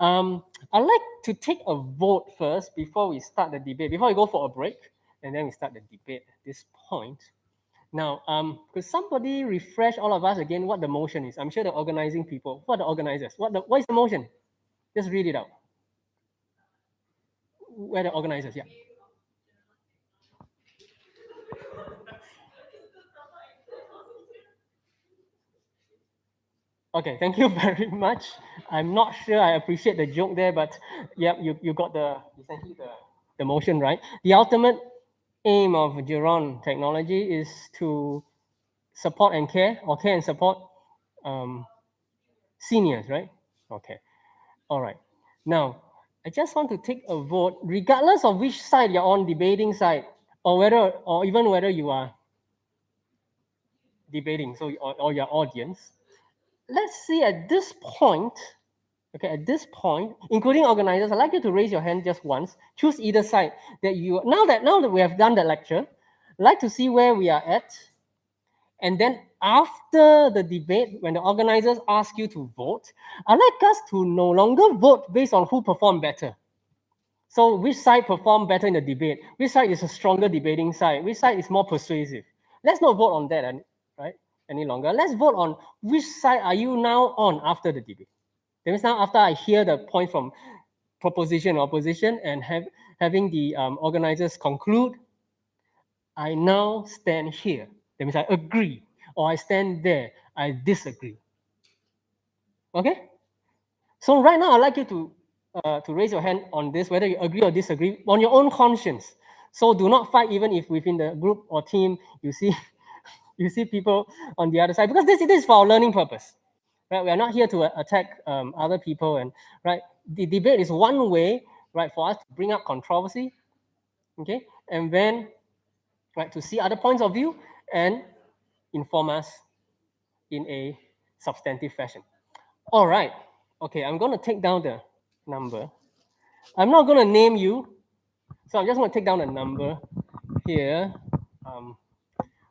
I'd like to take a vote first before we start the debate, before we go for a break, and then we start the debate at this point. Now, could somebody refresh all of us again what the motion is? I'm sure the organizing people, what are the organizers? What is the motion? Just read it out. Where the organizers, yeah. Okay, thank you very much. I'm not sure I appreciate the joke there, but yeah, you got essentially the motion right. The ultimate aim of Gerontechnology is to support and care, or care and support seniors, right? Okay, all right. Now, I just want to take a vote, regardless of which side you're on, debating side, or even whether you are debating, so or your audience. Let's see at this point. Okay, at this point, including organizers, I'd like you to raise your hand just once. Choose either side that you now that we have done the lecture, I'd like to see where we are at. And then after the debate, when the organizers ask you to vote, I'd like us to no longer vote based on who performed better. So which side performed better in the debate? Which side is a stronger debating side? Which side is more persuasive? Let's not vote on that, right? Any longer. Let's vote on which side are you now on after the debate. That means now after I hear the point from proposition or opposition and having the organizers conclude, I now stand here. That means I agree, or I stand there, I disagree. Okay? So right now, I'd like you to raise your hand on this, whether you agree or disagree, on your own conscience. So do not fight, even if within the group or team you see you see people on the other side, because this is for our learning purpose. Right? We are not here to attack other people, and right, the debate is one way, right, for us to bring up controversy, okay, and then right to see other points of view and inform us in a substantive fashion. All right, okay, I'm going to take down the number. I'm not going to name you, so I'm just going to take down the number here.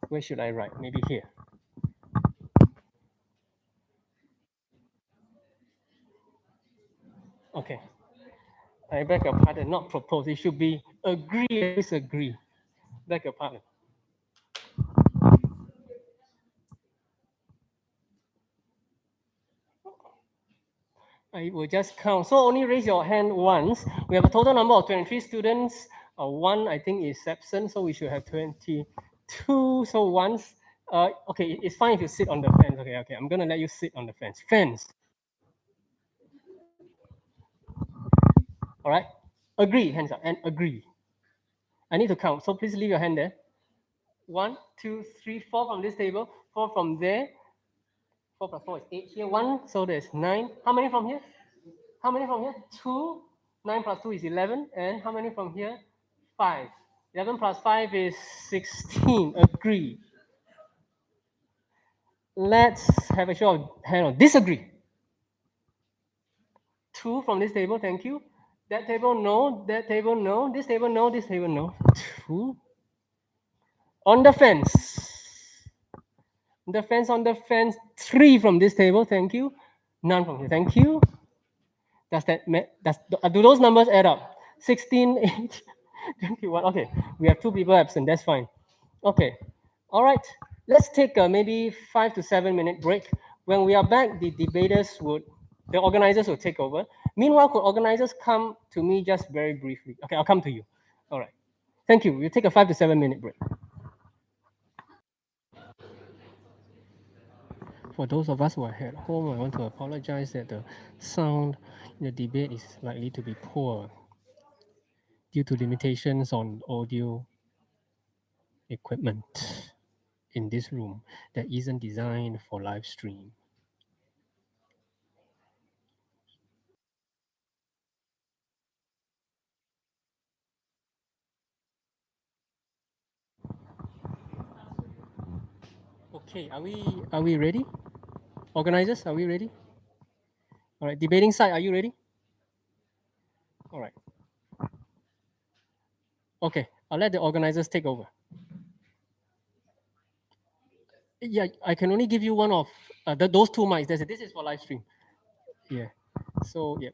Where should I write? Maybe here. Okay. I beg your pardon, not propose. It should be agree or disagree. Beg your pardon. I will just count. So only raise your hand once. We have a total number of 23 students. One, I think, is absent, so we should have 22. So once, Okay, it's fine if you sit on the fence. Okay, okay, I'm gonna let you sit on the fence. Fence. All right. Agree. Hands up and agree. I need to count, so please leave your hand there. One, two, three, four from this table, four from there. Four plus four is eight here. One, so there's nine. How many from here? How many from here? Two. Nine plus two is 11. And how many from here? Five. 11 plus five is 16. Agree. Let's have a show of hand on disagree. Two from this table, thank you. That table, no. That table, no. This table, no. This table, no. Two. On the fence. On the fence. Three from this table, thank you. None from here, thank you. Do those numbers add up? 16, 8, 21. Okay, we have two people absent. That's fine. Okay. All right. Let's take a maybe 5 to 7 minute break. When we are back, the organizers will take over. Meanwhile, could organizers come to me just very briefly? Okay, I'll come to you. All right. Thank you. We'll take a 5 to 7 minute break. For those of us who are at home, I want to apologize that the sound in the debate is likely to be poor due to limitations on audio equipment in this room that isn't designed for live stream. Okay, are we ready? Organizers, are we ready? All right, debating side, are you ready? All right. Okay, I'll let the organizers take over. Yeah, I can only give you one of those two mics. This is for live stream. Yeah. So yeah.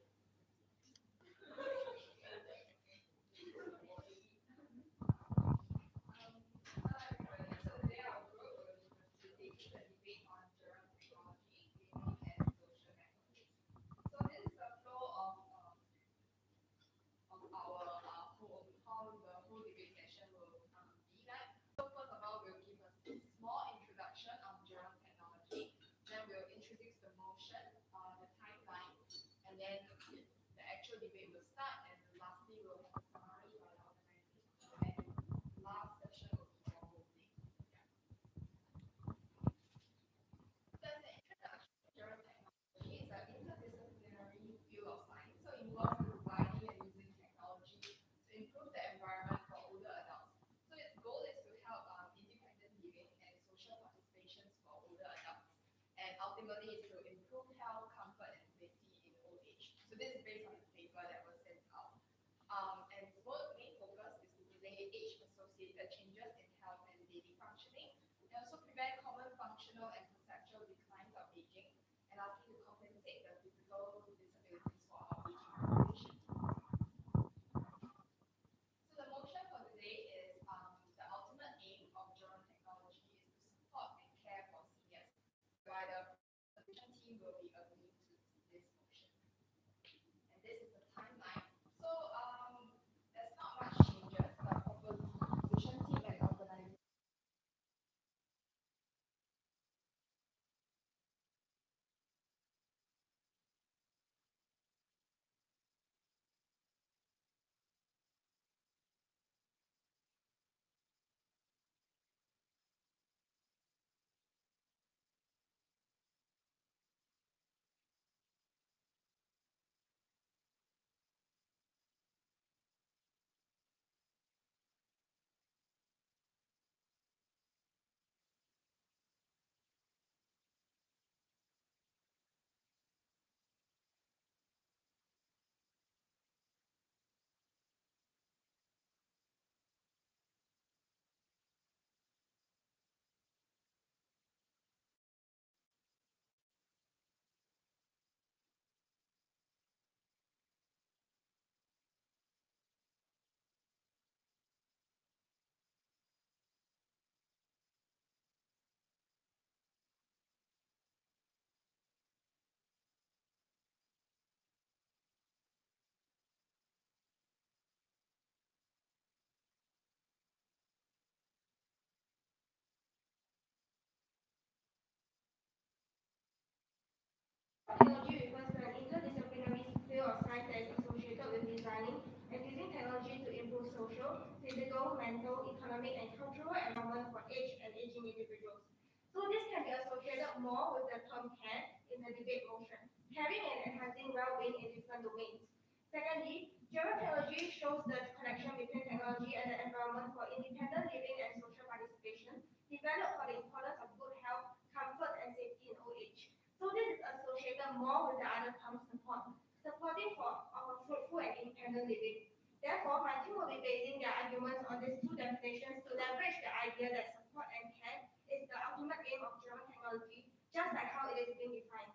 physical, mental, economic, and cultural environment for aged and aging individuals. So this can be associated more with the term care in the debate motion, caring and enhancing well-being in different domains. Secondly, gerontology shows the connection between technology and the environment for independent living and social participation, developed for the importance of good health, comfort, and safety in old age. So this is associated more with the other term support, supporting for our fruitful and independent living. Therefore, my team will be basing their arguments on these two definitions to leverage the idea that support and care is the ultimate aim of German technology, just like how it is being defined.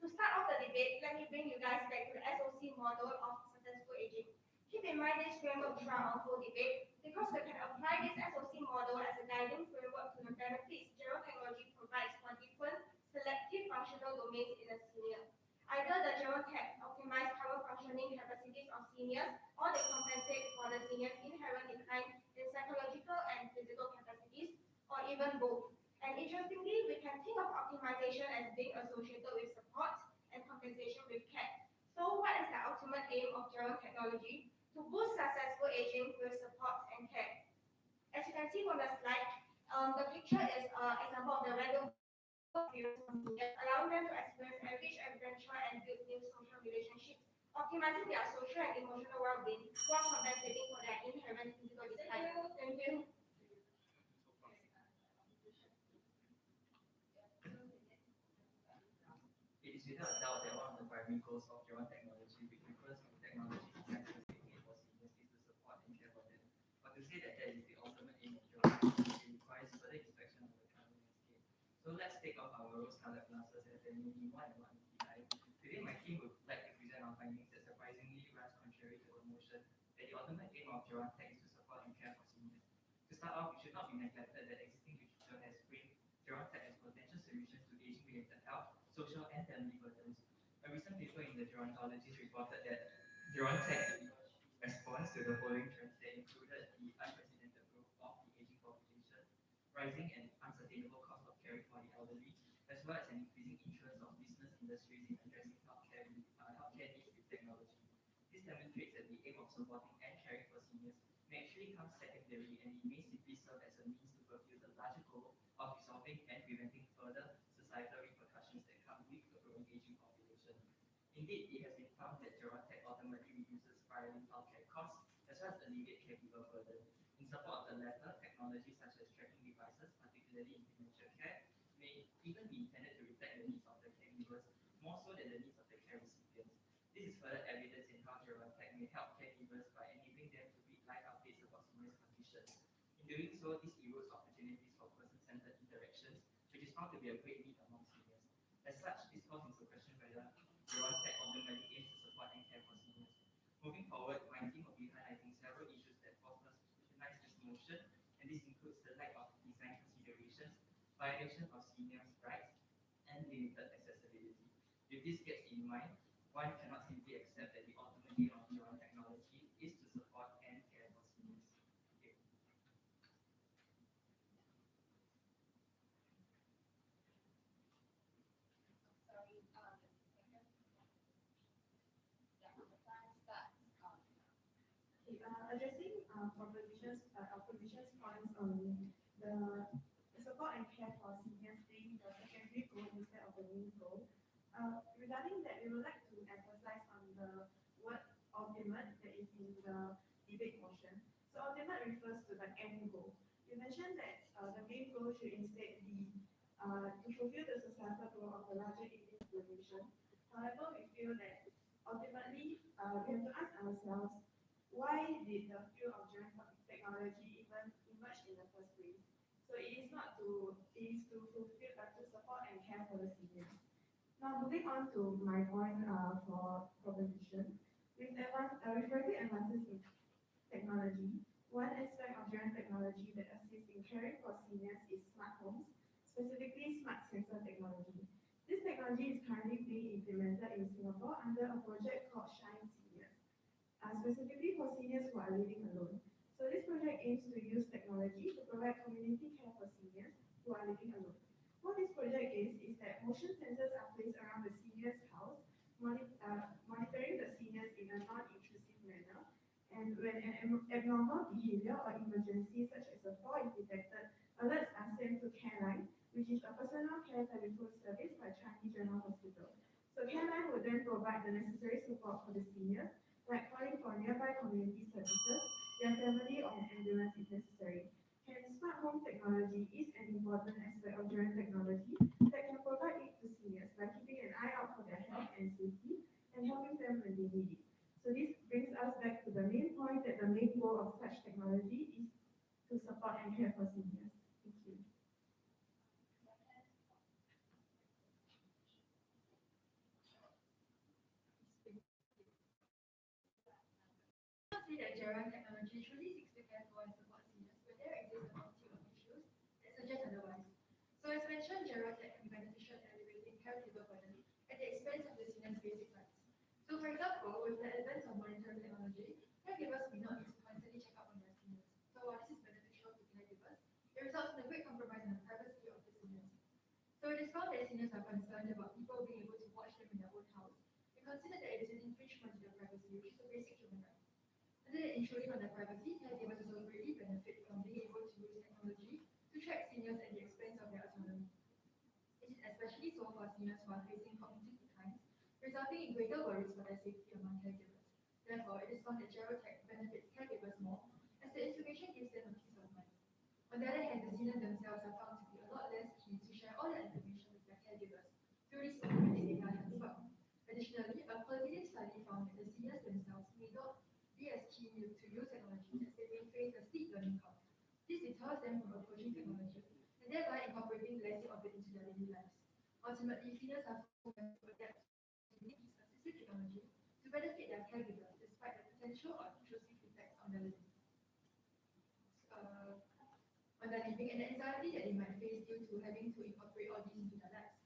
To start off the debate, let me bring you guys back to the SOC model of successful aging. Keep in mind this framework throughout our whole debate because we can apply this SOC model as a guiding framework to the benefits gerontechnology provides for different selective functional domains in a senior. Either the gerontech optimize current functioning capacities of seniors or they compensate for the senior's inherent decline in psychological and physical capacities, or even both. And interestingly, we can think of optimization as being associated with support and compensation with care. So, what is the ultimate aim of gerontechnology? To boost successful aging with support and care. As you can see from the slide, the picture is an example of the valuable experience for seniors, allowing them to experience enrich adventure and build new social relationships, optimizing their social and emotional well-being while compensating for their inherent physical decline. Thank you. It is without a doubt that one of the primary goals of Gerontechnology, which refers to technology designed specifically for seniors, is to support and care for them. But to say that that is the ultimate aim of Gerontechnology requires further inspection of the current landscape. So let's take off our rose-colored glasses as there may be more than one eye. Today, my team would like to present our findings that surprisingly runs contrary to the notion that the ultimate aim of Gerontech is to support and care for seniors. To start off, it should not be neglected that existing literature has framed Gerontech as potential solutions to aging-related health, social, and family burdens. A recent paper in the Gerontologist reported that Gerontech responds to the following trends that included the unprecedented growth of the aging population, rising and unsustainable cost of caring for the elderly, as well as an increasing interest of business industries in addressing healthcare needs with technology. This demonstrates that the aim of supporting and caring for seniors may actually come secondary and it may simply serve as a means to fulfill the larger goal of resolving and preventing further societal repercussions that come with the growing aging population. Indeed, it has been found that Gerontech ultimately reduces spiraling healthcare costs as well as alleviate caregiver burden. In support of the latter, technologies such as tracking devices, particularly in dementia care, may even be intended to reflect the needs of the caregivers more so than the needs of the care recipients. This is further evidence in how Gerontech may help caregivers by enabling them to read live updates about seniors' conditions. In doing so, this erodes opportunities for person-centered interactions, which is found to be a great need among seniors. As such, this calls into question whether Gerontech ultimately aims to support and care for seniors. Moving forward, my team will be highlighting several issues that force us to scrutinize this motion, and this includes the lack of design considerations, violation of seniors' rights, and limited accessibility. With this gets in mind, one cannot simply accept that the ultimate aim of Gerontechnology is to support and care for seniors. Okay. Sorry, Okay, addressing opposition's points on the support and care for seniors being the secondary goal instead of the main goal. Regarding that, we would like to emphasize on the word ultimate that is in the debate motion. So ultimate refers to the end goal. You mentioned that the main goal should instead be to fulfill the societal goal of the larger aging population. However, we feel that ultimately we have to ask ourselves why did the field of technology even emerge in the first place? So it is to fulfill, to support and care for the seniors. Now moving on to my point for proposition, with rapid advances in technology, one aspect of technology that assists in caring for seniors is smart homes, specifically smart sensor technology. This technology is currently being implemented in Singapore under a project called Shine Seniors, specifically for seniors who are living alone. So this project aims to use technology to provide community care for seniors who are living alone. What this project is that motion sensors are placed around the senior's house, monitoring the seniors in a non-intrusive manner. And when an abnormal behavior or emergency such as a fall is detected, alerts are sent to Care Line, which is a personal care telephone service by Chinese General Hospital. So Care Line would then provide the necessary support for the seniors, like calling for nearby community services, their family or an ambulance if necessary. Hence, smart home technology is an important aspect of gerontechnology that can provide aid to seniors by keeping an eye out for their health and safety and helping them when they need it. So this brings us back to the main point that the main goal of such technology is to support and care for seniors. Thank you. Not say that Gerontechnology truly seeks to care for and support seniors, but there exists a multitude of issues that suggest otherwise. So as mentioned, Gerotech can be beneficial in alleviating caregiver burden at the expense of the senior's basic rights. So for example, with the advent of monitoring technology, caregivers may not need to constantly check up on their seniors. So while this is beneficial to caregivers, it results in a great compromise on the privacy of the seniors. So it is found that seniors are concerned about people being able to watch them in their own house and consider that it is an infringement to their privacy, which is a basic human right. Other than intruding on their privacy, caregivers also greatly benefit from being able to use technology to track seniors at the expense of their autonomy. This is especially so for seniors who are facing cognitive declines, resulting in greater worries for their safety among caregivers. Therefore, it is found that Gerotech benefits caregivers more, as the information gives them a peace of mind. On the other hand, the seniors themselves are found to be a lot less keen to share all their information with their caregivers through this automatic data transfer. Additionally, a qualitative study found that the seniors themselves may not be as keen to use technology as they may face a steep learning curve. This deters them from approaching technology and thereby incorporating less of it into their daily lives. Ultimately, seniors are forced to adapt to new assistive technology to benefit their caregivers despite the potential or intrusive effects on their living. On their living and the anxiety that they might face due to having to incorporate all these into their lives.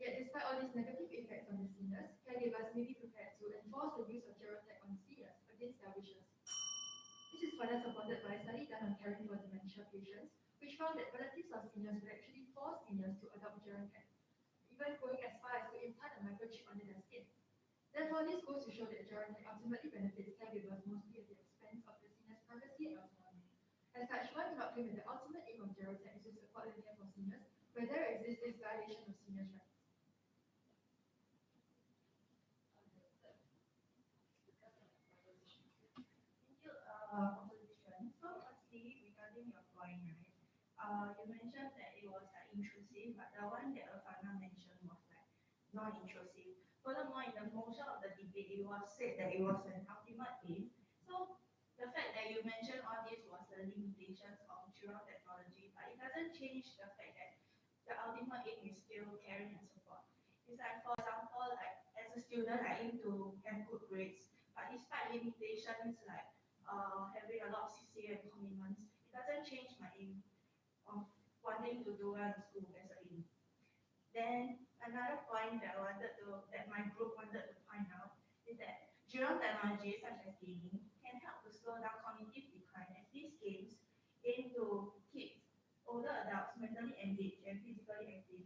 Yet, despite all these negative effects on the seniors, caregivers may be prepared to enforce the use of Gerotech on seniors against their wishes. This is further supported by a study done on caring for dementia patients, which found that relatives of seniors would actually force seniors to adopt Gerontech, even going as far as to implant a microchip under their skin. Therefore, this goes to show that Gerontech ultimately benefits caregivers mostly at the expense of the senior's privacy and autonomy. As such, one cannot claim that the ultimate aim of Gerotech is to support and care for seniors, where there exists this violation of seniors' rights. Thank you, proposition. So firstly, regarding your point, right? You mentioned that it was intrusive, but the one that Afana mentioned was like non-intrusive. Furthermore, in the motion of the debate, it was said that it was an ultimate aim. So the fact that you mentioned all this was the limitations of technology, but it doesn't change the fact that the ultimate aim is still caring and support. It's like, for example, like as a student, I aim to have good grades, but despite limitations like having a lot of CCA and commitments, it doesn't change my aim of wanting to do well in school as a aim. Then another point that my group wanted to point out is that technology such as gaming can help to slow down cognitive decline as these games aim to keep older adults mentally engaged and physically active.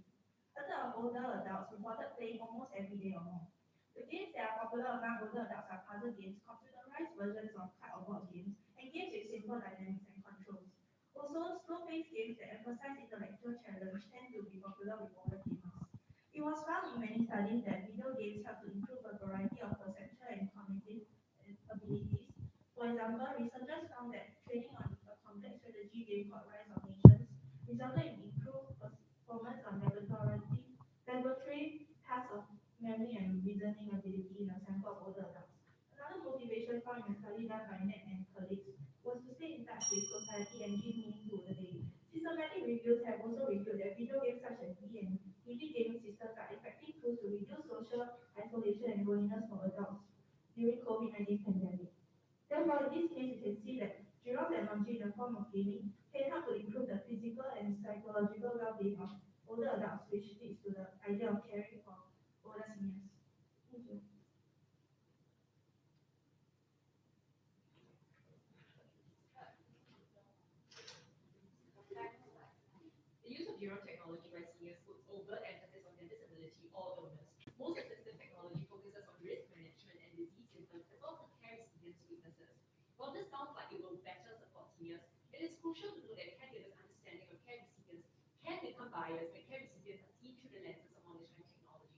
A lot of older adults reported playing almost every day or more. The games that are popular among older adults are puzzle games, computerized versions of card or board games, and games with simple dynamics and controls. Also, slow-paced games that emphasize intellectual challenge tend to be popular with older gamers. It was found in many studies that video games help to improve a variety of perceptual and cognitive abilities. For example, researchers found that training on a complex strategy game called Rise of Nations resulted in improved performance on laboratory tasks of memory and reasoning ability in a sample of older adults. Another motivation found in a study done by Ned and colleagues was to stay in touch with society and give meaning to the day. Systematic reviews have also revealed that video games such as D&D gaming systems are effective tools to reduce social isolation and loneliness for adults during COVID-19 pandemic. Therefore, in this case, you can see that technology in the form of gaming can help to improve the physical and psychological well-being of older adults, which leads to the idea of caring for older seniors. Thank you. The use of gerontechnology by seniors puts overt emphasis on their disability or illness. Most assistive technology focuses on risk management and disease symptoms as well as care seniors' weaknesses. While this sounds It is crucial to know that caregivers' understanding of care recipients can become biased when care recipients are seen through the lenses of monitoring technology.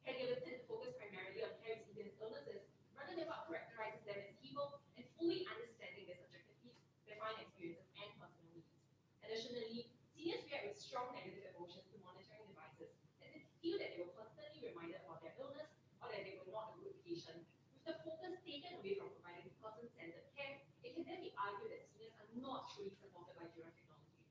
Caregivers tend to focus primarily on care recipients' illnesses rather than what characterizes them as people and fully understanding their subjective needs, their fine experiences, and personal needs. Additionally, seniors react with strong negative emotions to monitoring devices as they feel that they were constantly reminded about their illness or that they were not a good patient. With the focus taken away from providing person-centered care, it can then be argued that seniors are not truly supported by gerontechnology.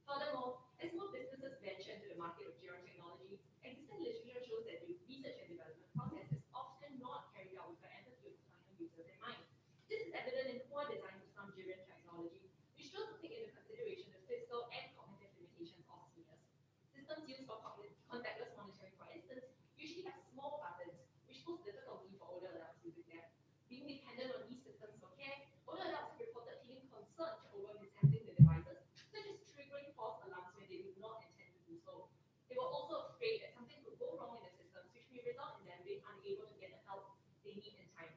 Furthermore, as more businesses venture into the market of gerontechnology, existing literature shows that the research and development process is often not carried out with the empathy of the final users in mind. This is evident in poor design of some gerontechnology, which fails to take into consideration the physical and cognitive limitations of seniors. Systems used for contactless monitoring, for instance, usually have small buttons, which pose difficulty for older adults using them. Being dependent on these systems for care, older adults have reported feeling concerned over mishandling the devices, such as triggering false alarms when they did not intend to do so. They were also afraid that something could go wrong in the systems, which may result in them being unable to get the help they need in time.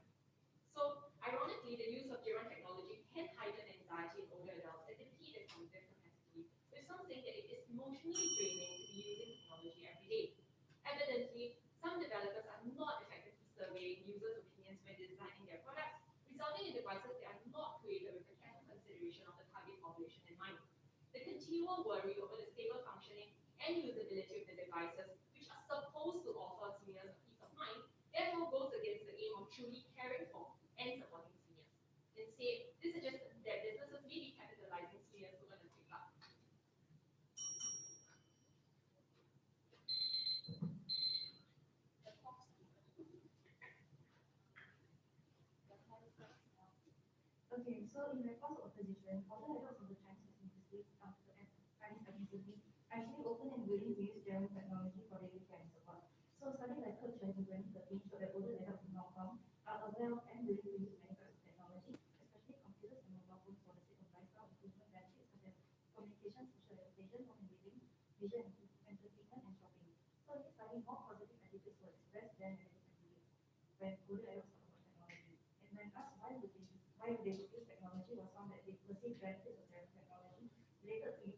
So, ironically, the use of gerontechnology can heighten anxiety in older adults as they deplete their cognitive capacity, with some saying that it is emotionally draining to be using technology every day. Evidently, some developers are not effectively surveying users' opinions when designing their products, resulting in devices that are not created with the careful consideration of the target population in mind. The continual worry over the stable functioning and usability of the devices, which are supposed to offer seniors a peace of mind, therefore goes against the aim of truly caring for and supporting seniors. Instead, this suggests that businesses may be capitalizing seniors to earn a quick buck. Okay, so in response to opposition, older adults of the Chinese ethnicity, Chinese ethnicity are actually open and willing to use general technology for daily care and support. So a study by Coach in 2013 showed that older adults in Hong Kong are aware of and willing to use many types of technology, especially computers and mobile phones for the sake of lifestyle improvement benefits such as communication, social adaptation, home and living, leisure and entertainment, and shopping. So in this study, more positive attitudes were expressed than negative attitudes when older adults talk about technology. And when asked why they would use technology, was found that they perceive benefits of their technology related to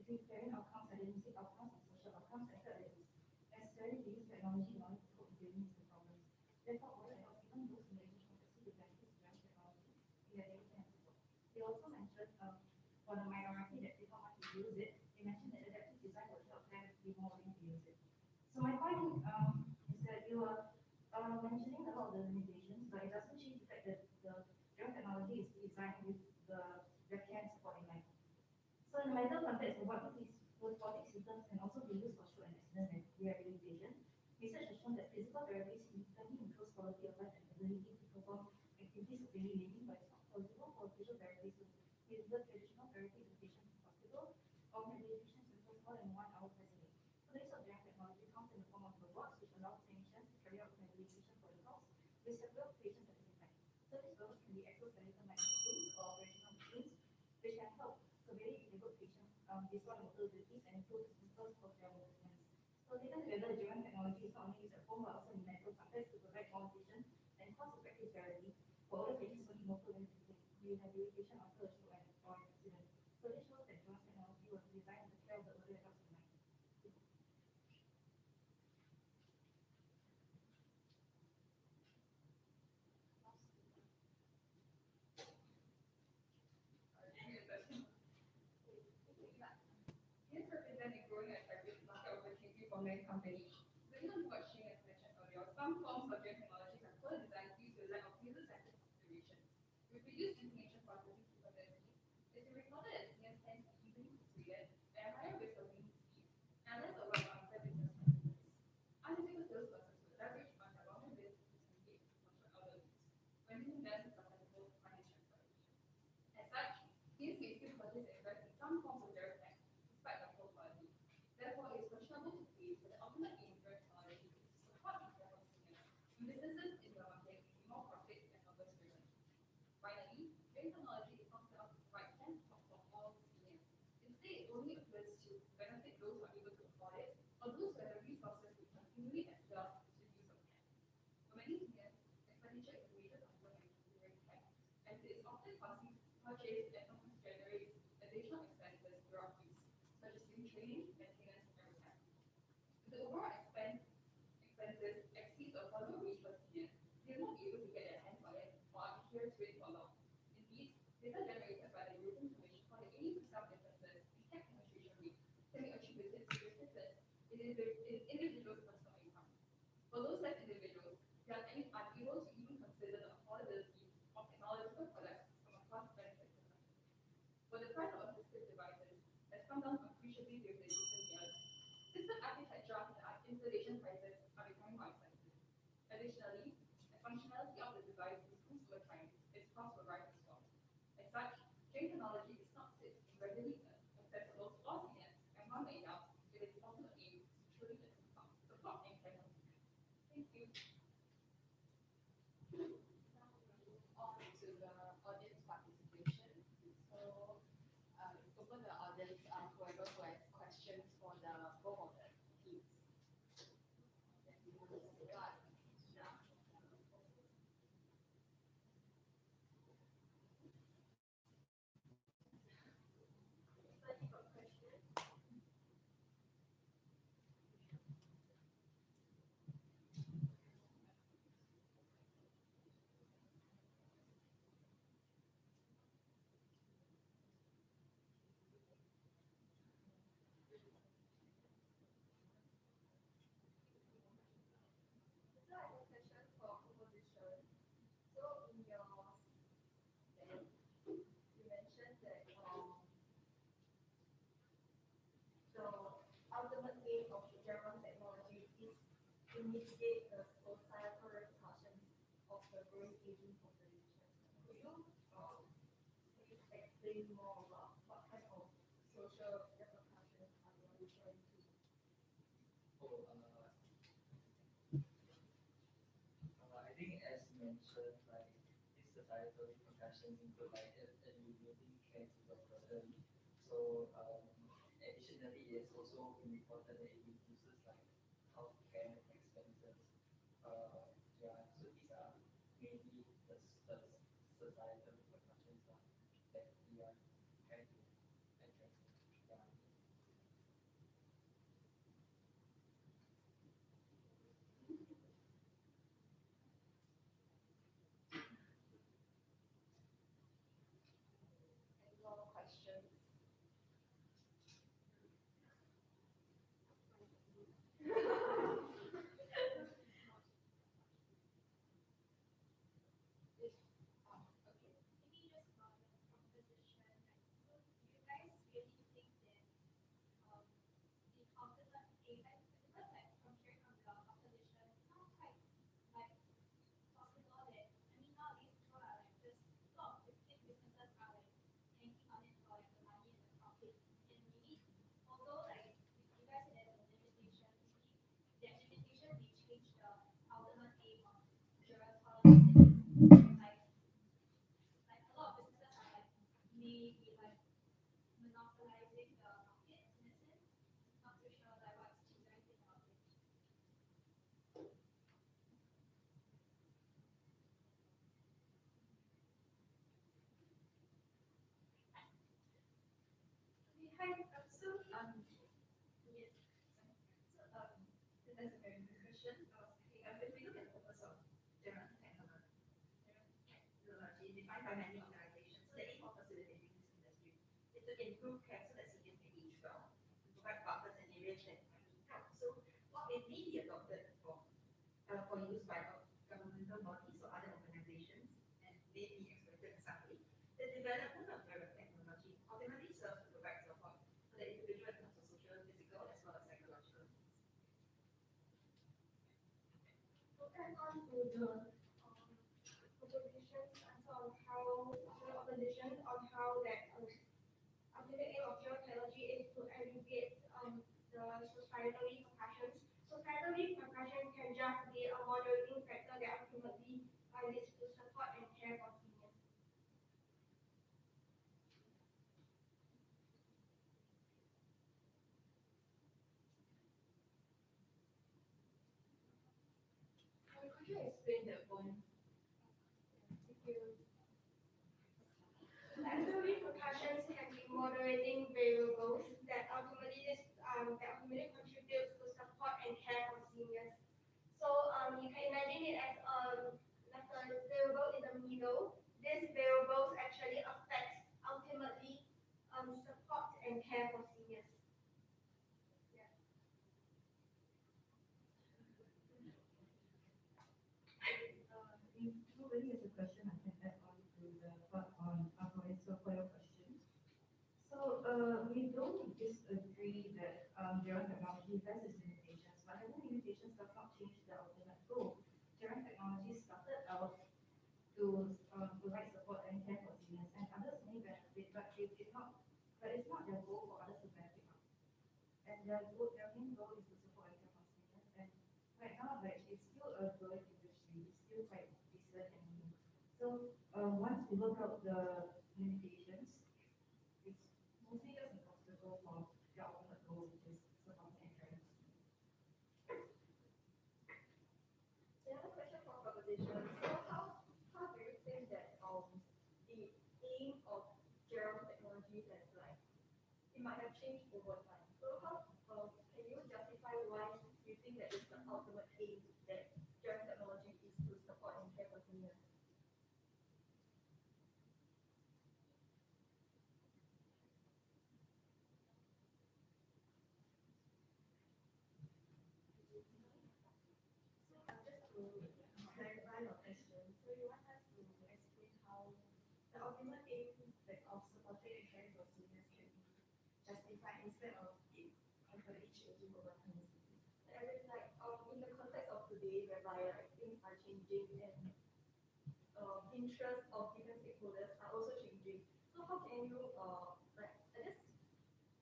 utilitarian outcomes, idealistic outcomes, and social outcomes, and felt that it was necessary to use technology in order to cope with daily needs and problems. Therefore, older adults, even those in the English can perceive the benefits of general technology in their daily care and support. They also mentioned for the minority that did not want to use it, they mentioned that adaptive design would help them be more willing to use it. So my point is that you are mentioning a lot of the limitations, but it doesn't change the fact that the drone technology is designed with the care and support in mind. So in the mental context, robotic systems can also be used for stroke and accident rehabilitation. Research has shown that physical therapy significantly improves quality of life and ability to perform activities of daily living, but it's not possible for visual therapists to deliver traditional therapy to patients in hospital or rehabilitation centers more than 1 hour per day. So the use of drone technology comes in the form of robots, which allow clinicians to carry out rehabilitation protocols with several patients at the same time. So these robots can be exoskeleton like machines or operational machines, which can help severely disabled patients restore their motor abilities and improve the symptoms of their movements. So taken together, the drone technology is not only used at home but also in medical contexts to provide more efficient and cost-effective therapy for older patients who need motor rehabilitation after a stroke or an accident. So this shows that drone technology was designed with the care of the older adults in mind. This represents a growing attractive market opportunity for many companies. Building on what Shing has mentioned earlier, some forms of gerontechnology have poor designs due to lack of user-centered consideration. With reduced information processing capabilities, it is reported that seniors tend to be easily persuaded and a higher risk of being deceived, and less aware of unfair business practices. Unethical salespersons would leverage on their vulnerability to engage with potential elderly, rendering them susceptible to financial exploitation. As such, these may still purchase and invest in some forms of direct tech, despite their poor quality. Therefore, it is questionable to say that the ultimate aim of direct technology is to support and care for seniors, and businesses in the market may be more profit and purpose driven. Finally, direct technology is not set up to provide care support for all seniors. Instead, it only appears to benefit those who are able to afford it, or those who have the resources to continually and well to use of care. For many seniors, expenditure is a major concern when considering care, as it is often costly to purchase and sometimes generates volunteers wait for long. Indeed, data generated by the European Commission found that 80% of differences in tax penetration rate can be attributed to differences in individuals' personal income. For those such individuals, they are unable to even consider the affordability of technological products from a cost-benefit perspective. But the price of assistive devices has come down appreciably during the recent years. System architecture and installation prices are becoming more expensive. Additionally, the functionality of the device improves over time, its cost will rise as well. As such, Gerontechnology is not safe and readily accessible to all seniors, and one may doubt if its ultimate aim is to truly support and care for seniors. Thank you. Now we move on to the audience participation. So it's open the audience, whoever who has questions for the both of the teams. You want to start now? So I have a question for opposition. So in your statement, you mentioned that the ultimate aim of German technology is to mitigate the societal repercussions of the growing aging population. Could you please explain more about what kind of social repercussions are you referring to? Oh, I think as mentioned, like these societal repercussions include like eliminating care to the burden. So additionally, it's also been reported that it reduces like healthcare expenses. Yeah, so these are mainly the societal repercussions that we are trying to address. Yeah. Any more questions? If, okay. Maybe just about the proposition. So do you guys really think that the ultimate aim, and because like from hearing from the opposition, it sounds quite like possible that I mean nowadays people are like just a lot of big businesses are like banking on it for like the money and the profit. And maybe although like you guys said there's a limitation, maybe that limitation may change the ultimate aim of gerontology like a lot of businesses are like maybe like monopolizing the market in a sense. Not too sure like what you guys think about it. Okay, hi. Yes. So that's a very good question. If we look at the purpose of Gerontechnology defined by many organizations, so the aim of facilitating this industry is to improve care so that seniors may age well, to provide partners in areas that might need help. So what may be adopted for use by governmental bodies or other organizations and may be expected in some way. The development of technology ultimately serves to provide support for the individual in terms of social, physical, as well as psychological needs. So add on to the proposition's answer on how the opposition on how that ultimate aim of gerontology is to alleviate the societal repercussions. Societal repercussion can just be a moderating factor that ultimately leads to support and care for seniors. Could you explain that point? Thank you. Societal repercussions can be moderating variables that ultimately contribute to support and care for seniors. So you can imagine it as like a variable in the middle and care for seniors. Yeah. If nobody has a question, I can add on to the part on so for your question. So we don't disagree that technology has its limitations, but having limitations does not change the ultimate goal. Technology started out to provide support and care for seniors, and others may benefit, but it's not their goal for others to benefit from. And their main goal is to support and care for seniors. And right now, like it's still a growing industry, it's still quite decent and new. So once we look out the limitations, it's mostly just an obstacle for the ultimate goal, which is supporting and caring. Another question for proposition. So how do you think that the aim of Gerontechnology has like it might have changed over time. So how can you justify why you think that it's the ultimate aim that Gerontechnology is to support and care for seniors? So just to clarify your question, so you want us to explain how the ultimate aim of supporting and caring for seniors can be justified instead of it constantly changing over time. And I mean, like in the context of today, whereby like things are changing and interests of different stakeholders are also changing. So how can you like I just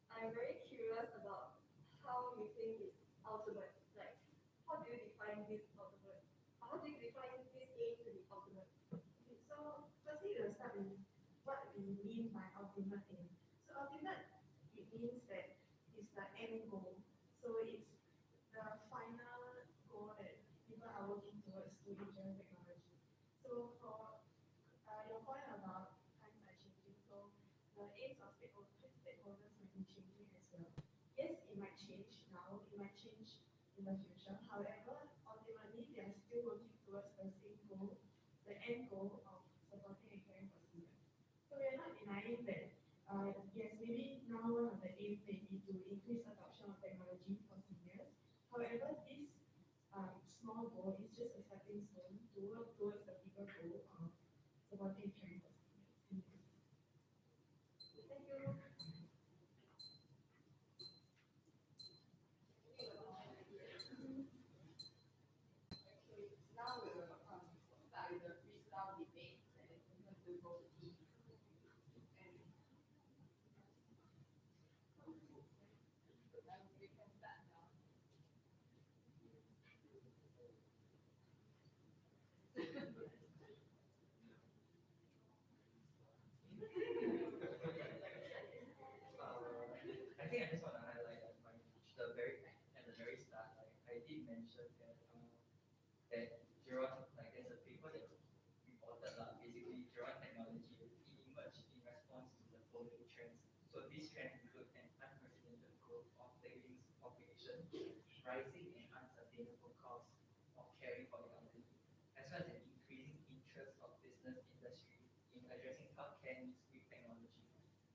I'm very curious about how you think it's ultimate. Like how do you define this ultimate? How do you define this aim to be ultimate? Okay, so firstly, we'll start with what we mean by ultimate aim. So ultimate, it means that it's the end goal. So it's the final goal that people are working towards to general technology. So for your point about times are changing, so the aims of stakeholders might be changing as well. Yes, it might change now, it might change in the future. However, ultimately, they are still working towards the same goal, the end goal of supporting and caring for seniors. So we are not denying that, yes, maybe now one of the aims may be to increase adoption of technology for seniors. However, this small goal is just a stepping stone to work towards the bigger goal of supporting and caring for seniors. Thank you. Okay, now we'll start with the freestyle debate and it's going to go deep. And we can start now. I think I just want to highlight that at the very start, like I did mention that Geron, like there's a paper that reported basically Geron technology emerged in response to the following trends. So these trends include an unprecedented growth of the aging population, rising and unsustainable costs of caring for the elderly, as well as an increasing interest of business industry in addressing healthcare needs with technology.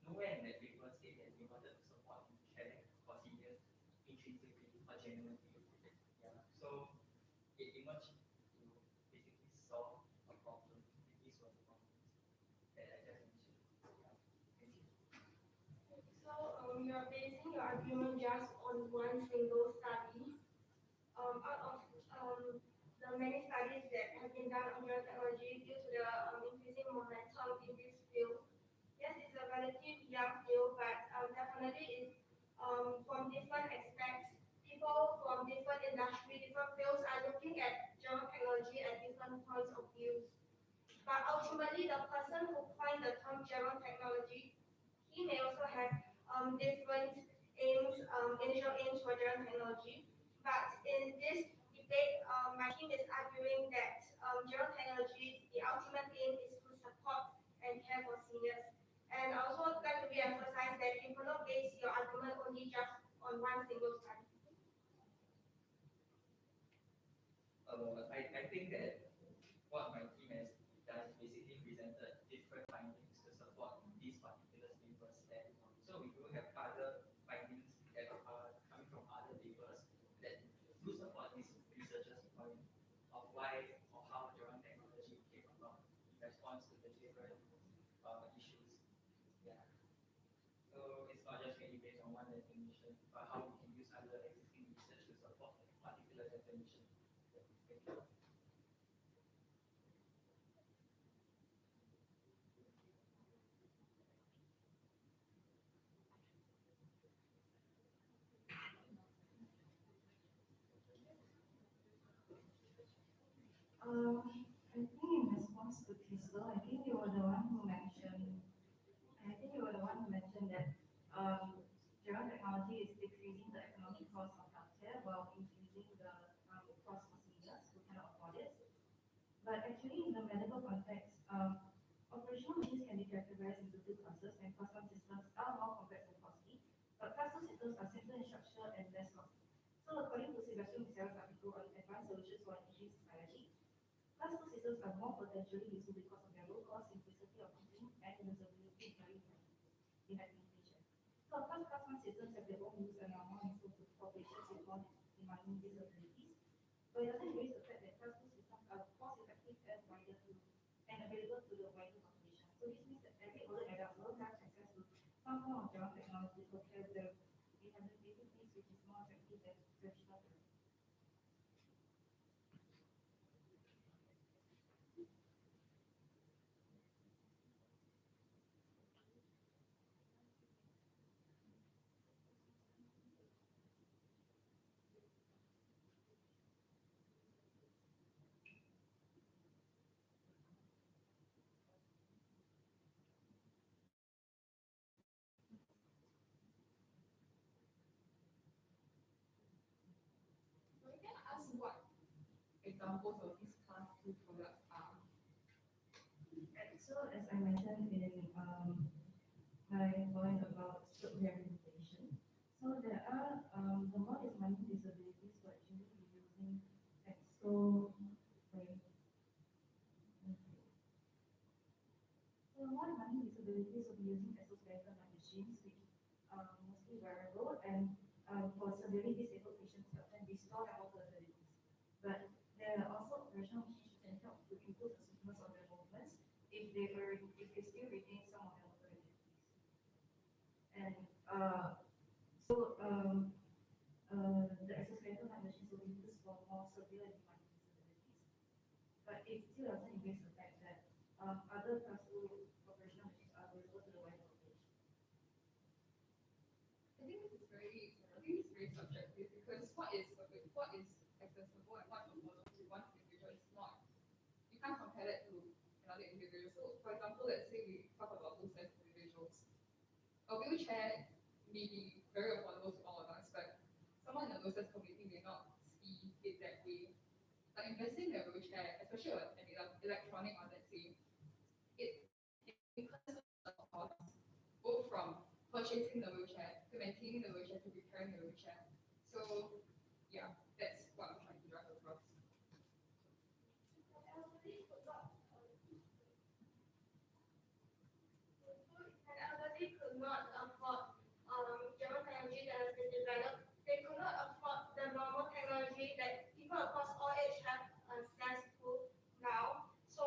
Nowhere in that paper state that we wanted to support and care for seniors intrinsically or genuinely. Yeah. So it emerged to basically solve a problem. These were the problems that I just mentioned. Yeah. Thank you. So you're basing your argument just on one single study. Out of the many studies that have been done on gerontechnology due to the increasing momentum in this field. Yes, it's a relatively young field, but definitely is from different aspects. People from different industry, different fields are looking at gerontechnology at different points of views. But ultimately, the person who coined the term gerontechnology, he may also have different aims, initial aims for gerontechnology. But in this debate, my team is arguing that gerontechnology, the ultimate aim is to support and care for seniors. And I also like to re-emphasize that you cannot base your argument only just on one single study. I think that what my team has done is basically presented different findings to support these particular papers. And so we do have other I think in response to Crystal, I think you were the one who mentioned, I think you were the one who mentioned that technology is decreasing the economic cost of healthcare while increasing the cost for seniors who cannot afford it. But actually, in the medical context, operational machines can be categorized into two classes, and custom systems are more complex and costly. But custom systems are simpler in structure and less costly. So, according to Sebastian Misel's article on advanced solutions for an aging society, custom systems are more potentially useful because of their low cost, simplicity of using, and usability behind limitation. So, of course, custom systems have their own use and are more useful to populations with more demanding disabilities. But it doesn't erase the fact that custom systems are cost effective and wider to and available to the wider population. So this means that every older adult will have access to some form of technology for care with the rehabilitative needs, which is more effective than traditional therapy. So we can ask what examples of these class two products are. And so as I mentioned in my point about stroke rehabilitation, so there are the more demanding disabilities will actually be using exo sorry, so more demanding disabilities will be using exoskeleton machines, which are mostly wearable, and for severely disabled patients can restore their motor abilities. But there are also operational machines that can help to improve the smoothness of their movements if they still retain some of their motor abilities. And so the exoskeleton machines will be used for more severe and demanding disabilities. But it still doesn't erase the fact that other class two operational machines are available to the wider population. I think this is very subjective because what is accessible and what affordable to one individual is not. You can't compare that to another individual. So, for example, let's say we talk about low sense individuals. A wheelchair may be very affordable to all of us, but someone in the low sense community may not see it that way. Like investing in a wheelchair, especially an electronic one, let's say, it incurs a lot of costs, both from purchasing the wheelchair to maintaining the wheelchair to repairing the wheelchair. So yeah, that's what I'm trying to drive across. An elderly could not afford gerontechnology that has been developed. They could not afford the normal technology that people across all age have access to now. So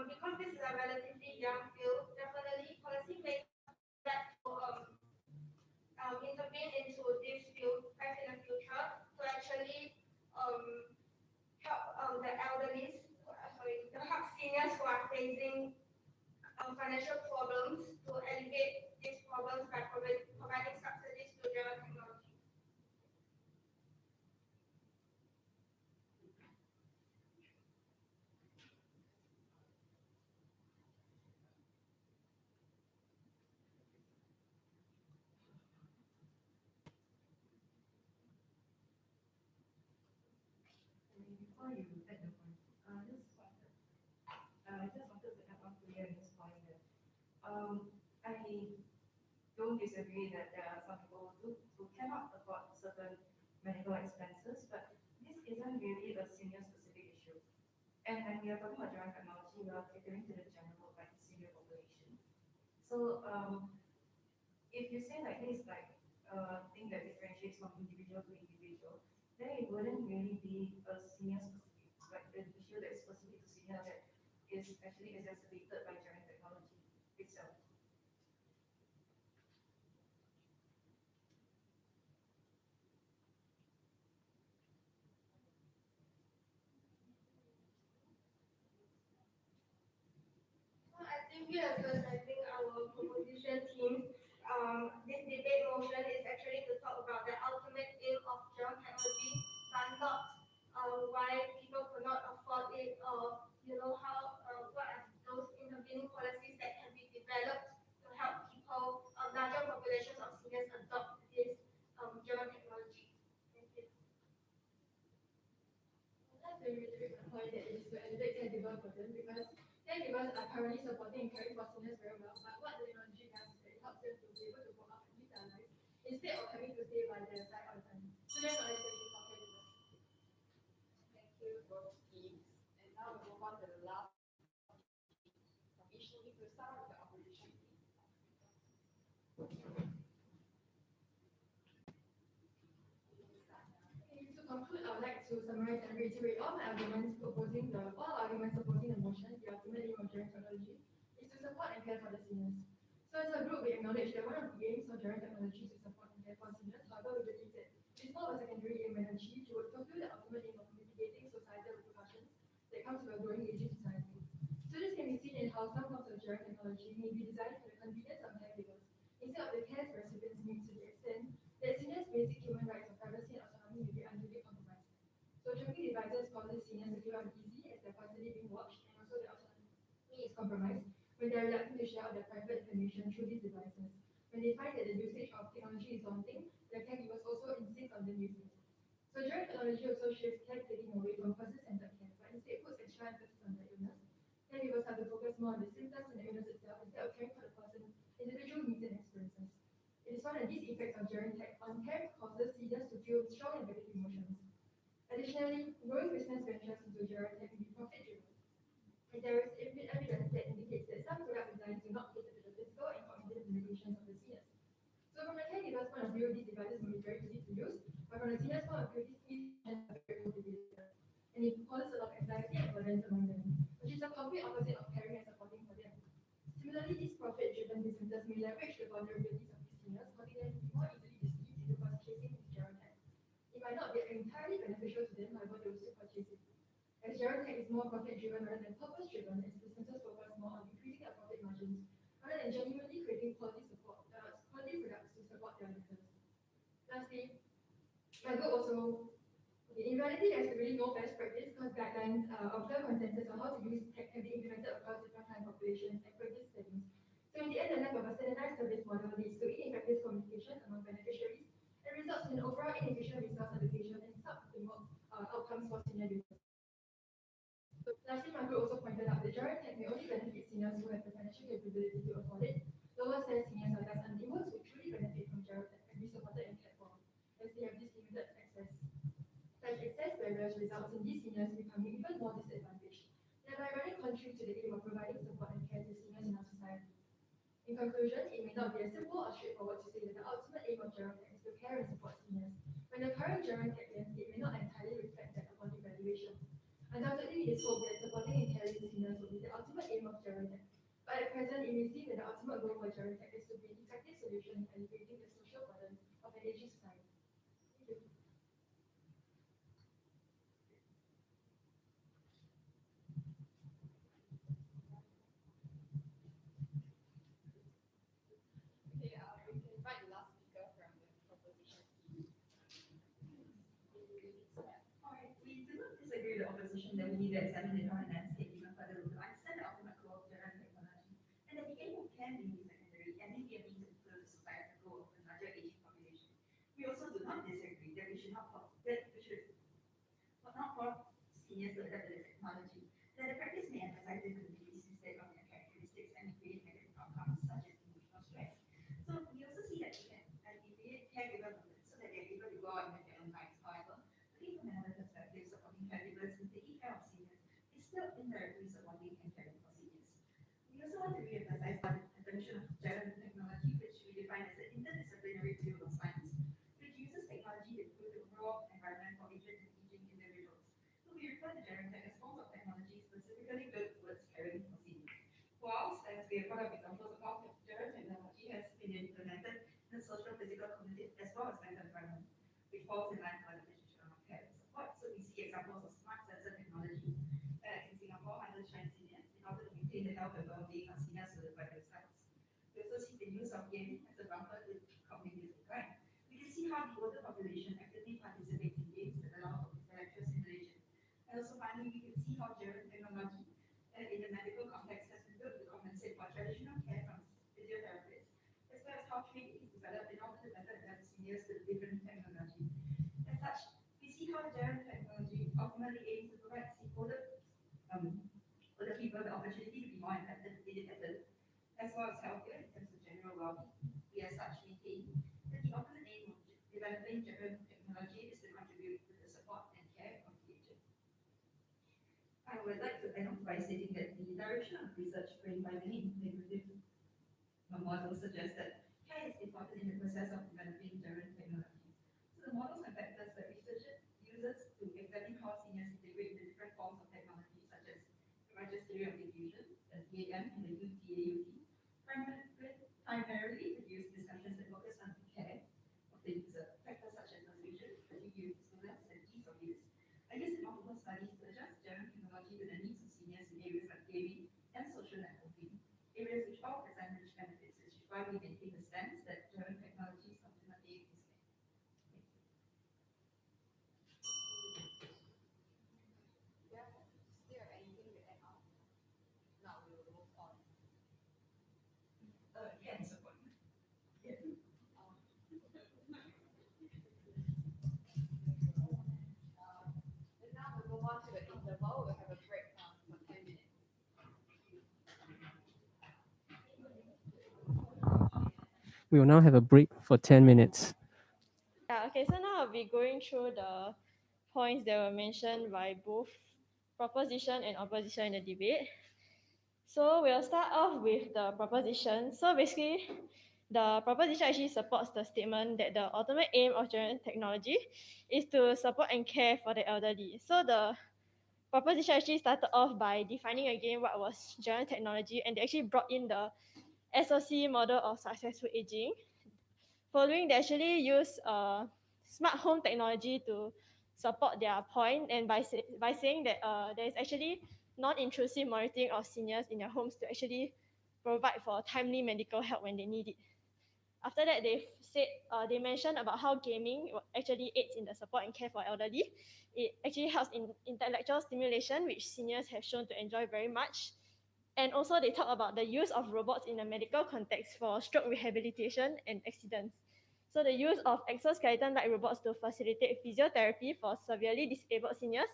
because this is a relatively young field, definitely policymakers that to intervene into this field as in the future to actually help the elderly, sorry, to help seniors who are facing financial problems to alleviate these problems by providing subsidies to their technology. Before you add the point, I just wanted to add on to this point that I don't disagree that there are some people who cannot afford certain medical expenses, but this isn't really a senior specific issue. And when we are talking about gerontechnology, we are catering to the general like senior population. So if you say like this, like thing that differentiates from individual to individual, then it wouldn't really be a senior specific, like an issue that is specific to senior that is actually exacerbated by gerontechnology itself. Thank you, Douglas. I think our proposition team, this debate motion is actually to talk about the ultimate aim of gerontechnology, but not why people could not afford it, or how what are those intervening policies that can be developed to help people, larger populations of seniors adopt this gerontechnology. Thank you. I'd like to reiterate the point that it is to elevate caregiver burden because caregivers are currently supporting and caring for seniors very well, but what the technology does is that it helps them to be able to go out and live their life instead of having to stay by their side all the time. So that's what I think for caregivers. Thank you, both teams. And now we move on to the last team from each team. We'll start with the opposition team. Okay, to conclude, I would like to summarize and reiterate all my arguments all arguments opposing the motion. The ultimate aim of gerontechnology is to support and care for the seniors. So as a group, we acknowledge that one of the aims of gerontechnology is to support and care for seniors. However, we believe that this more of a secondary aim when achieved, it would fulfill the ultimate aim of mitigating societal repercussions that comes with a growing aging society. So this can be seen in how some forms of gerontechnology may be designed for the convenience of caregivers instead of the care recipients need to the extent that seniors' basic human rights of privacy and autonomy may be unduly compromised. So tracking devices causes seniors to feel uneasy as they're constantly being watched, and also their autonomy is compromised when they're reluctant to share all their private information through these devices. When they find that the usage of technology is daunting, their caregivers also insist on them using it. So during technology also shifts caretaking away from person-centered care, but instead puts extra emphasis on the illness. Caregivers have to focus more on the symptoms and the illness itself instead of caring for the person's individual needs and experiences. It is found that these effects of gerontech on care causes seniors to feel strong negative emotions. Additionally, growing business ventures into gerontech can be profit-driven. And there is evidence that indicates that some product designs do not cater to the physical and cognitive limitations of the seniors. So from the caregiver's point of view, these devices may be very easy to use, but from the senior's point of view, these functions are very motivated. And it causes a lot of anxiety and burden among them, which is the complete opposite of caring and supporting for them. Similarly, these profit-driven businesses may leverage the vulnerabilities of these seniors, causing them to be more easily deceived into purchasing this gerontech. It might not be entirely beneficial to them, however, they will still purchase it. As gerontech is more profit-driven rather than purpose-driven, as businesses focus more on increasing their profit margins rather than genuinely creating quality products to support their users. Lastly, my group also, in reality, there's really no best practice because guidelines or clear consensus on how to use tech can be implemented across different client populations and practice settings. So in the end, the lack of a standardized service model leads to ineffective communication among beneficiaries and results in overall inefficient resource allocation and suboptimal outcomes for senior users. Lastly, my group also pointed out that gerontech may only benefit seniors who have the financial capability to afford it. Lower status seniors are thus unable to truly benefit from gerontech and be supported and cared for, as they have this limited access. Such access barriers results in these seniors becoming even more disadvantaged, thereby running contrary to the aim of providing support and care to seniors in our society. In conclusion, it may not be as simple or straightforward to say that the ultimate aim of gerontech is to care and support seniors, when the current gerontech landscape may not entirely reflect that upon evaluation. Undoubtedly, it is hoped that supporting and caring seniors will be the ultimate aim of gerontech, but at present, it may seem that the ultimate goal for gerontech is to be an effective solution in alleviating the social burden of an aging society. Thank you. Okay, we can invite the last speaker from the proposition team. Alright, we do not disagree with the opposition that we need to examine the current landscape even further to understand the ultimate goal of general technology, and that the aim can be secondary and may be a means to fulfill the societal goal of a larger aging population. We also do not disagree that we should not not force seniors to adapt to the technology, that the practice may emphasize the communities instead of their characteristics and create negative outcomes such as emotional stress. So we also see that we can alleviate caregiver burden so that they're able to go out and have their own lives. However, looking from another perspective, supporting caregivers and taking care of seniors is still indirectly supporting and caring for seniors. We also want to re-emphasize the definition of gerontechnology, which we define as an interdisciplinary field of science, which uses technology to improve the overall environment for aging individuals. So we refer to gerontech as forms of technology specifically built towards caring for seniors. Whilst, as we have heard of examples of how gerontechnology has been implemented in the social, physical, cognitive, as well as mental environment, which falls in line with the definition of care and support. So we see examples of smart sensor technology in Singapore under Chinese seniors in order to maintain in the health and well-being of seniors with various sites. We also see the use of gaming as a buffer to cognitive decline. We can see how the older population actively participates in games that allow for intellectual stimulation. And also finally, we can see how gerontechnology in the medical context has been built to compensate for traditional care from physiotherapists, as well as how training is developed in order to better adapt seniors to different technology. As such, we see how gerontechnology ultimately aims to provide older people the opportunity to be more independent, as well as healthier in terms of general well-being. We as such maintain that the ultimate aim of developing gerontechnology is to contribute to the support and care of the aged. I would like to end off by stating that the direction of research framed by many integrative models suggests that care is important in the process of developing gerontechnology. So the models and factors that research uses to examine how seniors integrate the different forms of technology, such as the Magisterial Diffusion, the TAM, and the UTAUT, primarily produce discussions that focus on the care of the user. Factors such as persuasion, fatigue, usefulness, and ease of use are used in multiple studies to adjust gerontechnology to the needs of seniors in areas like gaming and social networking, areas which all present rich benefits, which is why we maintain the stance that gerontechnology's ultimate aim is care. Yeah, still have anything to add on? Now we will move on. Can support. Yeah. And now we move on to the interval. We'll have a break for 10 minutes. We will now have a break for 10 minutes. Yeah, okay, so now I'll be going through the points that were mentioned by both proposition and opposition in the debate. So we'll start off with the proposition. So basically, the proposition actually supports the statement that the ultimate aim of gerontechnology is to support and care for the elderly. So the proposition actually started off by defining again what was gerontechnology, and they actually brought in the SOC model of successful aging. Following, they actually use smart home technology to support their point, and by saying that there is actually non-intrusive monitoring of seniors in their homes to actually provide for timely medical help when they need it. After that, they mentioned about how gaming actually aids in the support and care for elderly. It actually helps in intellectual stimulation, which seniors have shown to enjoy very much. And also, they talk about the use of robots in a medical context for stroke rehabilitation and accidents. So the use of exoskeleton-like robots to facilitate physiotherapy for severely disabled seniors,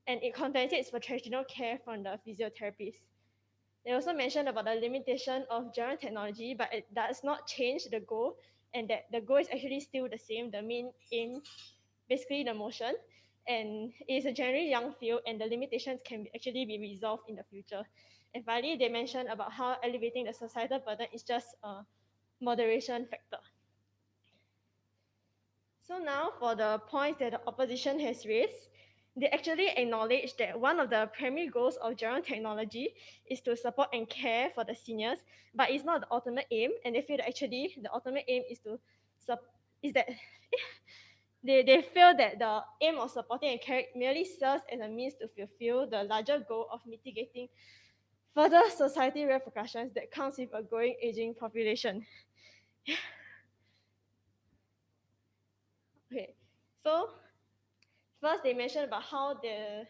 and it compensates for traditional care from the physiotherapists. They also mentioned about the limitation of gerontechnology, but it does not change the goal, and that the goal is actually still the same. The main aim, basically the motion, and it is a generally young field, and the limitations can actually be resolved in the future. And finally, they mentioned about how elevating the societal burden is just a moderation factor. So now for the points that the opposition has raised, they actually acknowledge that one of the primary goals of gerontechnology is to support and care for the seniors, but it's not the ultimate aim. And they feel that actually the ultimate aim is to they feel that the aim of supporting and caring merely serves as a means to fulfill the larger goal of mitigating further society repercussions that comes with a growing aging population. Okay, so first they mentioned about how the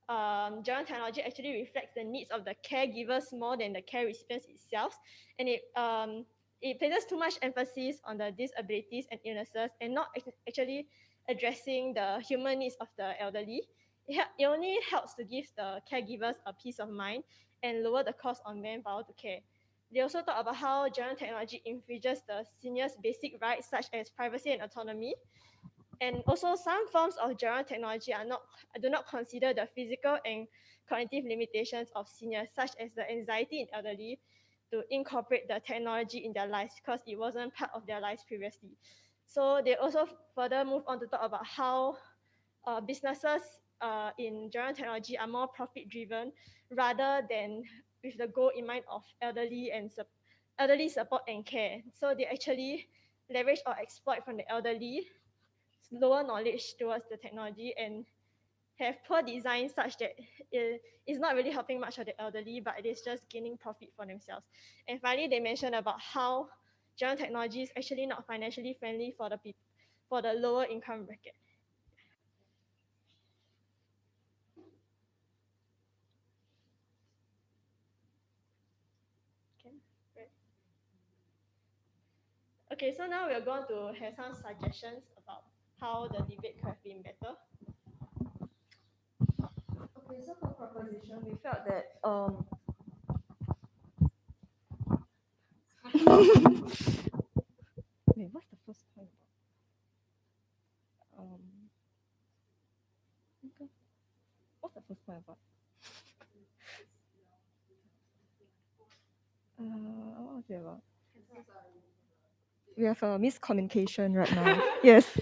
gerontechnology actually reflects the needs of the caregivers more than the care recipients itself, and it places too much emphasis on the disabilities and illnesses and not actually addressing the human needs of the elderly. It only helps to give the caregivers a peace of mind and lower the cost on manpower to care. They also talk about how gerontechnology infringes the seniors' basic rights such as privacy and autonomy. And also, some forms of gerontechnology do not consider the physical and cognitive limitations of seniors, such as the anxiety in elderly, to incorporate the technology in their lives because it wasn't part of their lives previously. So they also further move on to talk about how businesses in gerontechnology are more profit driven rather than with the goal in mind of elderly support and care. So they actually leverage or exploit from the elderly lower knowledge towards the technology and have poor design such that it is not really helping much of the elderly, but it is just gaining profit for themselves. And finally, they mentioned about how gerontechnology is actually not financially friendly for the people, for the lower income bracket. Okay, so now we're going to have some suggestions about how the debate could have been better. Okay, so for proposition, we felt that wait, what's the first point about? Okay. What's the first point about? What was it about? We have a miscommunication right now. Yes.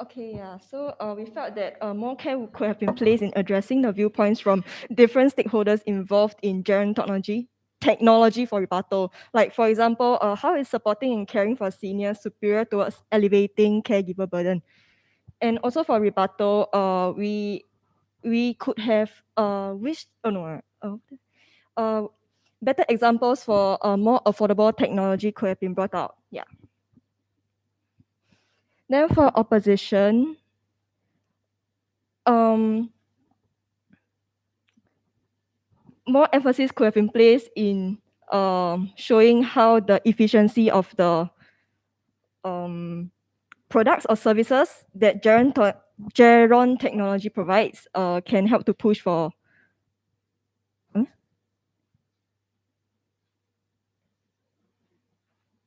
Okay, yeah. So we felt that more care could have been placed in addressing the viewpoints from different stakeholders involved in technology for rebuttal. Like, for example, how is supporting and caring for seniors superior towards elevating caregiver burden? And also for rebuttal, we could have wished, better examples for more affordable technology could have been brought out. Yeah. Then for opposition, more emphasis could have been placed in showing how the efficiency of the products or services that Gerontechnology provides can help to push for.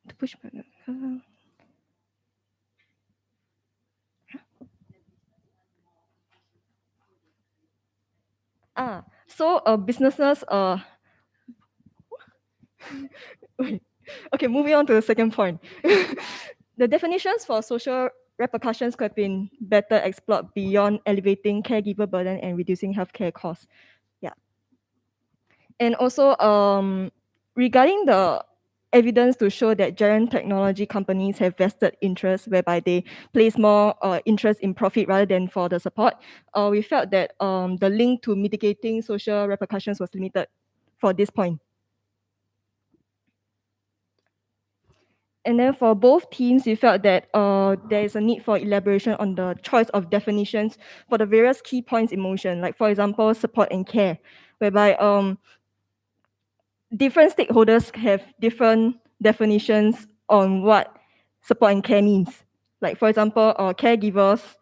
To push. So businesses okay, moving on to the second point. The definitions for social repercussions could have been better explored beyond elevating caregiver burden and reducing healthcare costs. Yeah. And also regarding the evidence to show that Gerontechnology companies have vested interest whereby they place more interest in profit rather than for the support, we felt that the link to mitigating social repercussions was limited for this point. And then for both teams, we felt that there is a need for elaboration on the choice of definitions for the various key points in motion, like for example, support and care, whereby different stakeholders have different definitions on what support and care means. Like for example, caregivers'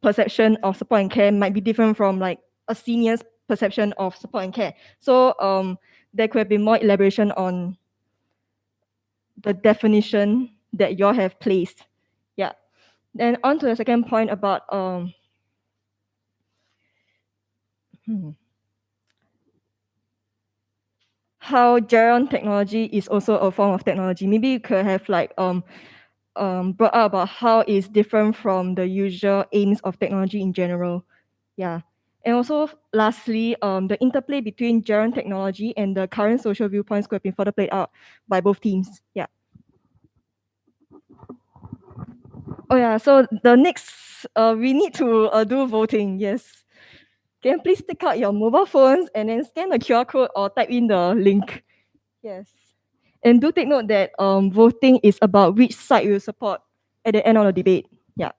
perception of support and care might be different from like a senior's perception of support and care. So there could have been more elaboration on the definition that you all have placed. Yeah. Then on to the second point about how Gerontechnology is also a form of technology. Maybe you could have like brought up about how it's different from the usual aims of technology in general. Yeah. And also, lastly, the interplay between Gerontechnology and the current social viewpoints could have been further played out by both teams. Yeah. Oh yeah, so the next, we need to do voting, yes. Can you please take out your mobile phones and then scan the QR code or type in the link? Yes. And do take note that voting is about which side you support at the end of the debate. Yeah.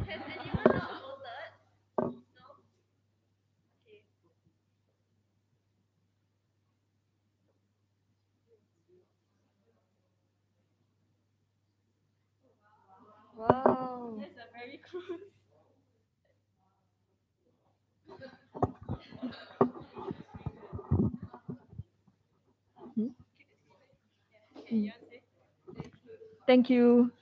Has anyone not voted? No? Okay. Wow. That's a very close. Okay, you want to say? Thank you.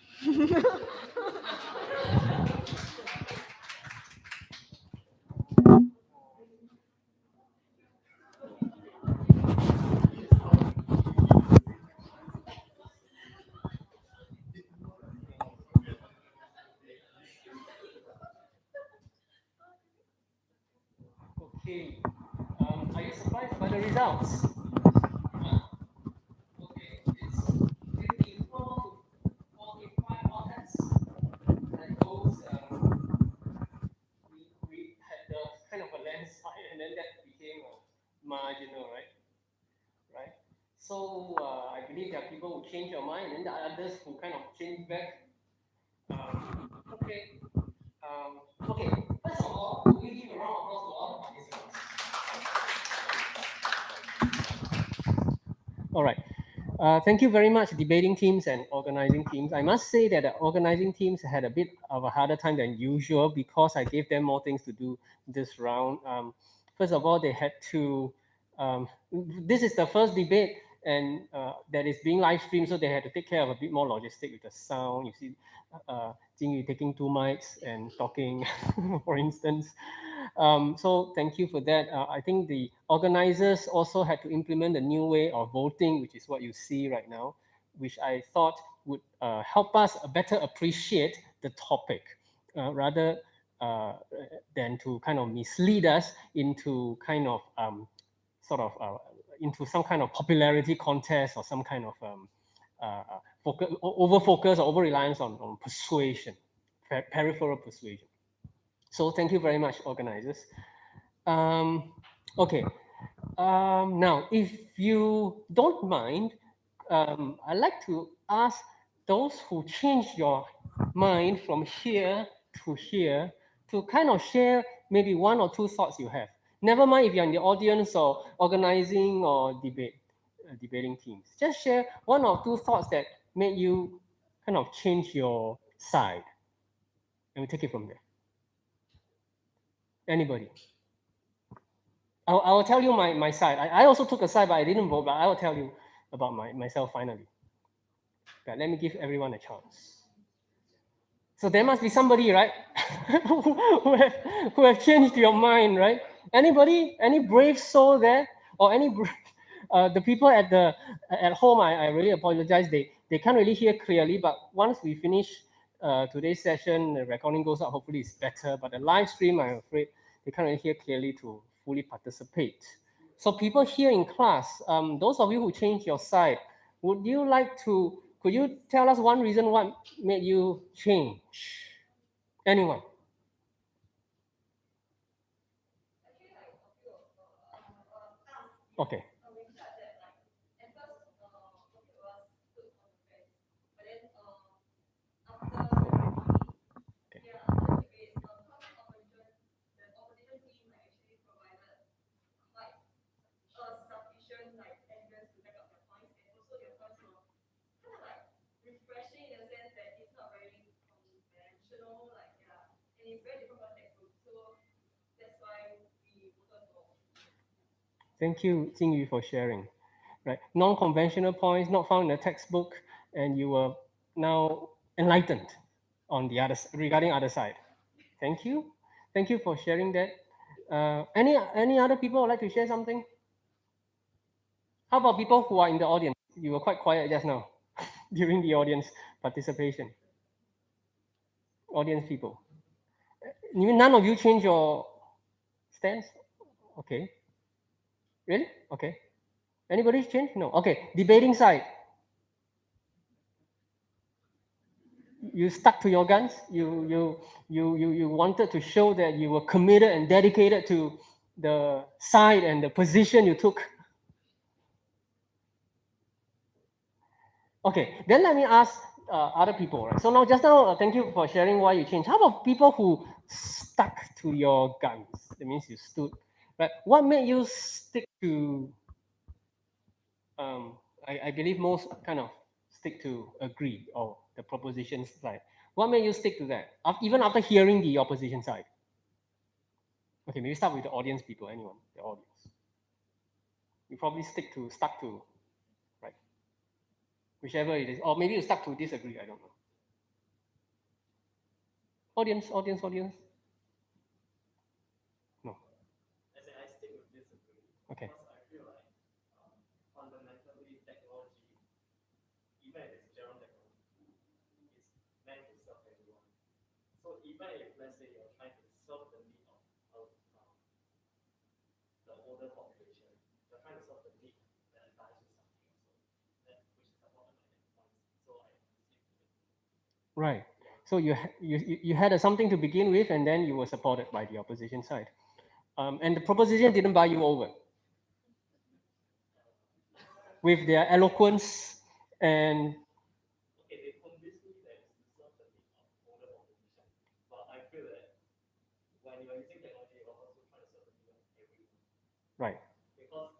Okay. Are you surprised by the results? Okay, it's 54 to 45 audience. And those, we had the kind of a landslide, and then that became marginal, right? Right. So I believe there are people who change your mind, and there are others who kind of change back. Okay. Okay. First of all, we give a round of applause to all the participants. All right. Thank you very much, debating teams and organizing teams. I must say that the organizing teams had a bit of a harder time than usual because I gave them more things to do this round. First of all, they had to, this is the first debate and that is being live streamed, so they had to take care of a bit more logistic with the sound. You see, Jingyu taking two mics and talking, for instance. So thank you for that. I think the organizers also had to implement a new way of voting, which is what you see right now, which I thought would help us better appreciate the topic rather than to kind of mislead us into kind of sort of into some kind of popularity contest or some kind of over focus or over reliance on persuasion, peripheral persuasion. So thank you very much, organizers. Okay. Now, if you don't mind, I'd like to ask those who changed your mind from here to here to kind of share maybe one or two thoughts you have. Never mind if you're in the audience or organizing or debating teams. Just share one or two thoughts that made you kind of change your side. And we take it from there. Anybody? I will tell you my side. I also took a side, but I didn't vote, but I will tell you about myself finally. But let me give everyone a chance. So there must be somebody, right, who have changed your mind, right? Anybody? Any brave soul there? Or any the people at home, I really apologize. They can't really hear clearly, but once we finish today's session, the recording goes out, hopefully it's better. But the live stream, I'm afraid they can't really hear clearly to fully participate. So people here in class, those of you who changed your side, would you like to, could you tell us one reason what made you change? Anyone? Okay. Thank you, Jingyu, for sharing. Right, non-conventional points not found in the textbook, and you were now enlightened on the other regarding other side. Thank you for sharing that. Any other people would like to share something? How about people who are in the audience? You were quite quiet just now during the audience participation. Audience people. You mean none of you change your stance? Okay. Really? Okay. Anybody's changed? No. Okay. Debating side. You stuck to your guns. You wanted to show that you were committed and dedicated to the side and the position you took. Okay. Then let me ask other people, right? So now, just now, thank you for sharing why you changed. How about people who stuck to your guns? That means you stood, right? What made you stick to? I believe most kind of stick to agree or the proposition side. What made you stick to that? Even after hearing the opposition side. Okay, maybe start with the audience people. Anyone, the audience. You probably stuck to, right? Whichever it is, or maybe you stuck to disagree. I don't know. Audience. No. I say I stick with disagree. Okay. Because I feel like fundamentally technology, even if it's general technology, is meant to serve everyone. So even if let's say you're trying to serve the need of the older population, you're trying to serve the need that dies with something also. That which is one of my points. So I stick to it. Right. So you had something to begin with, and then you were supported by the opposition side, and the proposition didn't buy you over with their eloquence and Okay, they convince me that it's to serve the need of older population, but I feel that when you are using technology, you're also trying to serve the need of everyone. right. Because of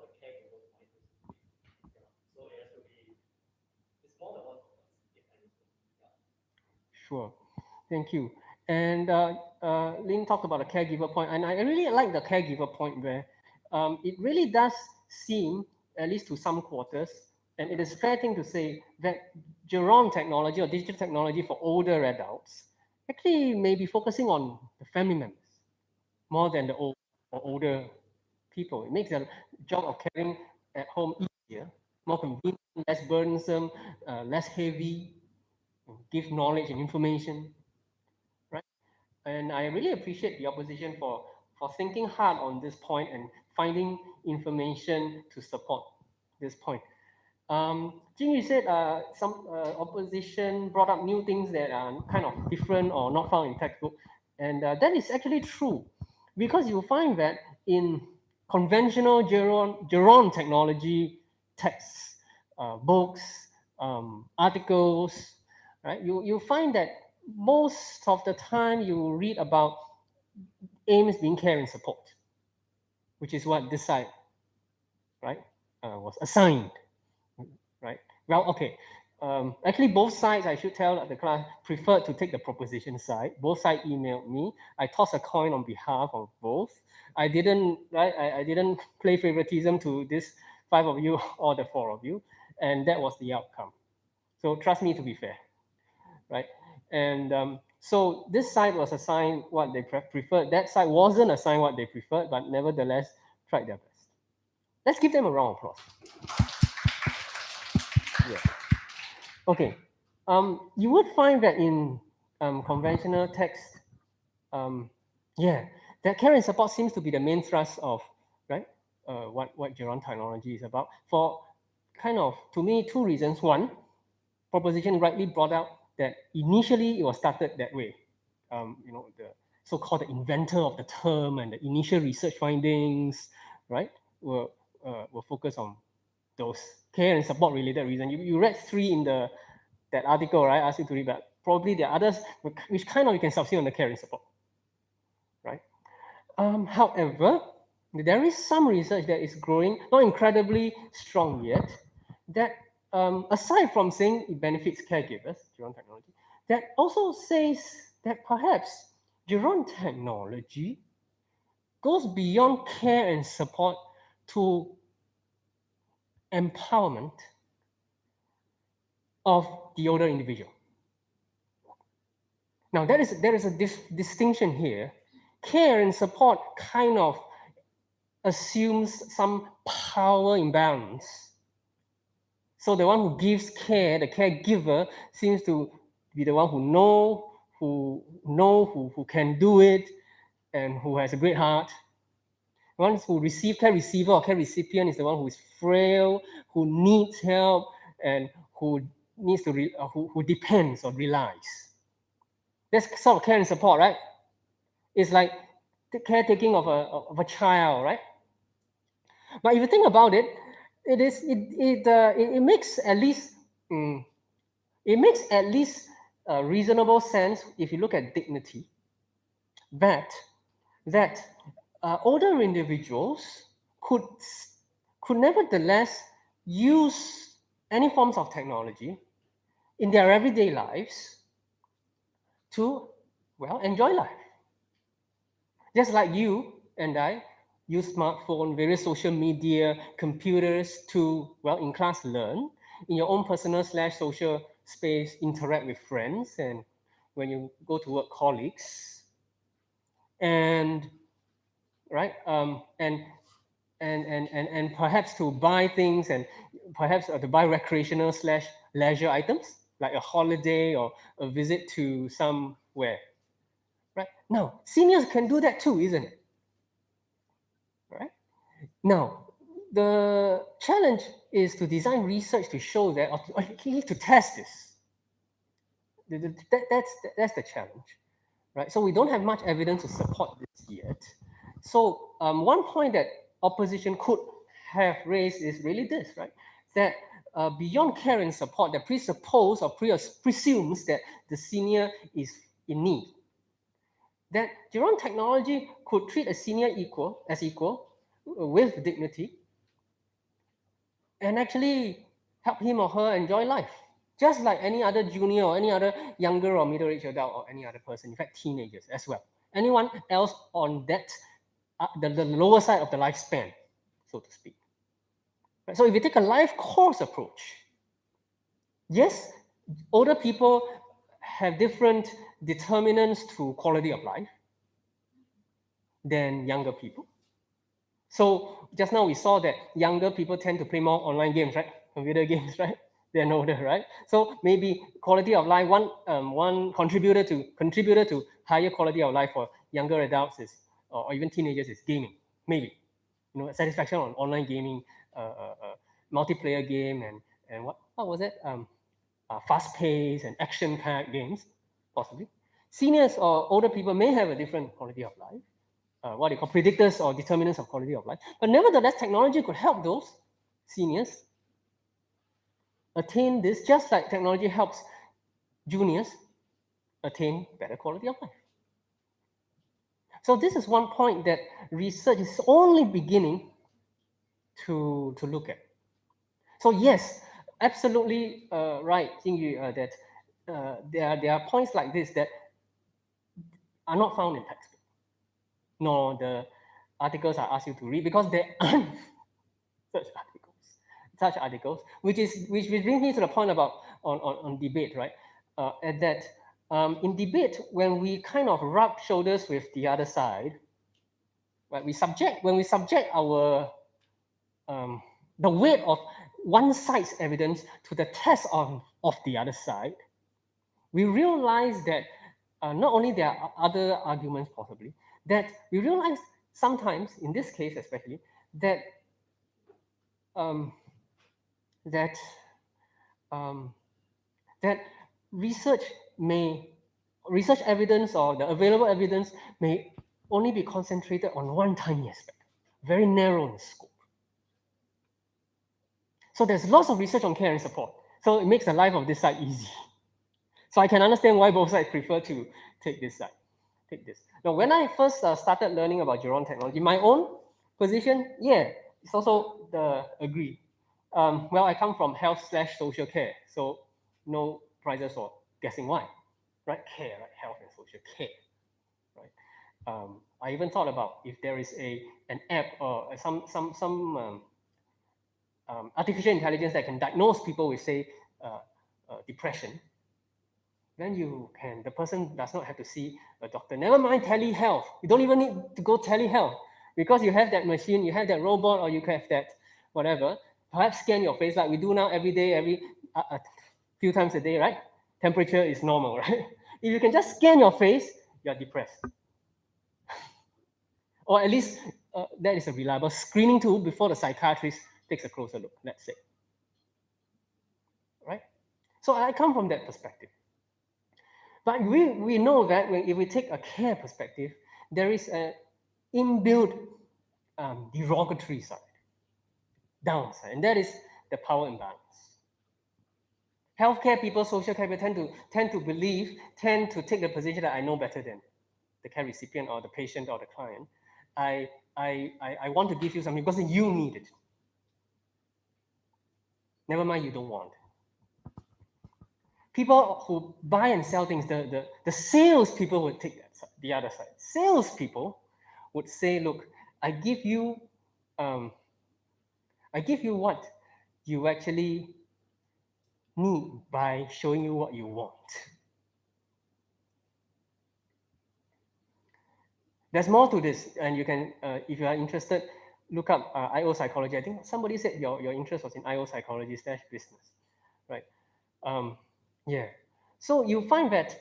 the caregiver point, yeah. So it has to be. It's more than one purpose, if anything. Yeah. Sure. Thank you. And Lynn talked about the caregiver point, and I really like the caregiver point where it really does seem, at least to some quarters, and it is fair thing to say that Gerontechnology or digital technology for older adults actually may be focusing on the family members more than the old or older people. It makes the job of caring at home easier, more convenient, less burdensome, less heavy, give knowledge and information, right? And I really appreciate the opposition for thinking hard on this point and finding information to support this point. Jin, you said some opposition brought up new things that are kind of different or not found in textbook, and that is actually true, because you find that in conventional Gerontechnology texts, books, articles, right? You find that most of the time you read about aims being care and support, which is what this side, right, was assigned, right? Well, okay. Actually, both sides, I should tell the class, preferred to take the proposition side. Both sides emailed me. I tossed a coin on behalf of both. I didn't, right? I didn't play favoritism to this 5 of you or the 4 of you, and that was the outcome. So trust me to be fair, right? And so this side was assigned what they preferred. That side wasn't assigned what they preferred, but nevertheless tried their best. Let's give them a round of applause. Yeah. Okay. You would find that in conventional text, yeah, that care and support seems to be the main thrust of, right, what Gerontechnology is about. For kind of, to me, two reasons. One, proposition rightly brought out that initially it was started that way. The so-called the inventor of the term and the initial research findings, right, were focused on those care and support related reasons. You read 3 in that article, right? I asked you to read, but probably there are others which kind of you can substitute on the care and support, right? However, there is some research that is growing, not incredibly strong yet, that aside from saying it benefits caregivers, Gerontechnology, that also says that perhaps Gerontechnology goes beyond care and support to empowerment of the older individual. Now, there is a distinction here. Care and support kind of assumes some power imbalance. So the one who gives care, the caregiver, seems to be the one who can do it, and who has a great heart. The one who receive care receiver or care recipient is the one who is frail, who needs help, and who needs to who depends or relies. That's sort of care and support, right? It's like the caretaking of a child, right? But if you think about it, it makes at least It makes at least a reasonable sense if you look at dignity that older individuals could nevertheless use any forms of technology in their everyday lives to, well, enjoy life. Just like you and I use smartphone, various social media, computers to, well, in class learn, in your own personal / social space, interact with friends, and when you go to work, colleagues, and right, and perhaps to buy things and perhaps to buy recreational / leisure items like a holiday or a visit to somewhere. Right now, seniors can do that too, isn't it? Right now, the challenge is to design research to show that, or you need to test this. That's the challenge, right? So we don't have much evidence to support this yet. So one point that opposition could have raised is really this, right? That beyond care and support, that presuppose or presumes that the senior is in need. That gerontechnology could treat a senior as equal with dignity and actually help him or her enjoy life, just like any other junior or any other younger or middle-aged adult or any other person, in fact, teenagers as well. Anyone else on that, the lower side of the lifespan, so to speak. Right? So if you take a life course approach, yes, older people have different determinants to quality of life than younger people. So just now we saw that younger people tend to play more online games, right? Computer games, right? They're older, right? So maybe quality of life, one contributor to higher quality of life for younger adults is, or even teenagers, is gaming. Maybe, satisfaction on online gaming, multiplayer game, and what was it? Fast paced and action packed games, possibly. Seniors or older people may have a different quality of life. What they call predictors or determinants of quality of life. But nevertheless, technology could help those seniors attain this, just like technology helps juniors attain better quality of life. So this is one point that research is only beginning to look at. So yes, absolutely right, Jingyu, that there are points like this that are not found in textbook, nor the articles I asked you to read, because there aren't such articles, which brings me to the point about on debate, right? And that in debate, when we kind of rub shoulders with the other side, right? When we subject our the weight of one side's evidence to the test of the other side, we realize that not only there are other arguments possibly, that we realize sometimes, in this case especially, that that that research evidence or the available evidence may only be concentrated on one tiny aspect, very narrow in scope. So there's lots of research on care and support. So it makes the life of this side easy. So I can understand why both sides prefer to take this side. Take this. Now, when I first started learning about gerontechnology, my own position, yeah, it's also the agree. Well, I come from health / social care, so no prizes for guessing why, right? Care, right? Health and social care, right? I even thought about if there is an app or some artificial intelligence that can diagnose people with, say, depression, then the person does not have to see a doctor. Never mind telehealth. You don't even need to go telehealth because you have that machine, you have that robot, or you have that whatever. Perhaps scan your face like we do now every day, every few times a day, right? Temperature is normal, right? If you can just scan your face, you're depressed. Or at least that is a reliable screening tool before the psychiatrist takes a closer look, let's say. Right? So I come from that perspective. But we know that if we take a care perspective, there is an inbuilt derogatory side, downside, and that is the power imbalance. Healthcare people, social care people tend to take the position that I know better than the care recipient or the patient or the client. I want to give you something because you need it. Never mind, you don't want. People who buy and sell things, the sales people would take that side, the other side. Sales people would say, look, I give you what you actually need by showing you what you want. There's more to this, and you can, if you are interested, look up IO psychology. I think somebody said your interest was in IO psychology / business, right? Yeah. So you find that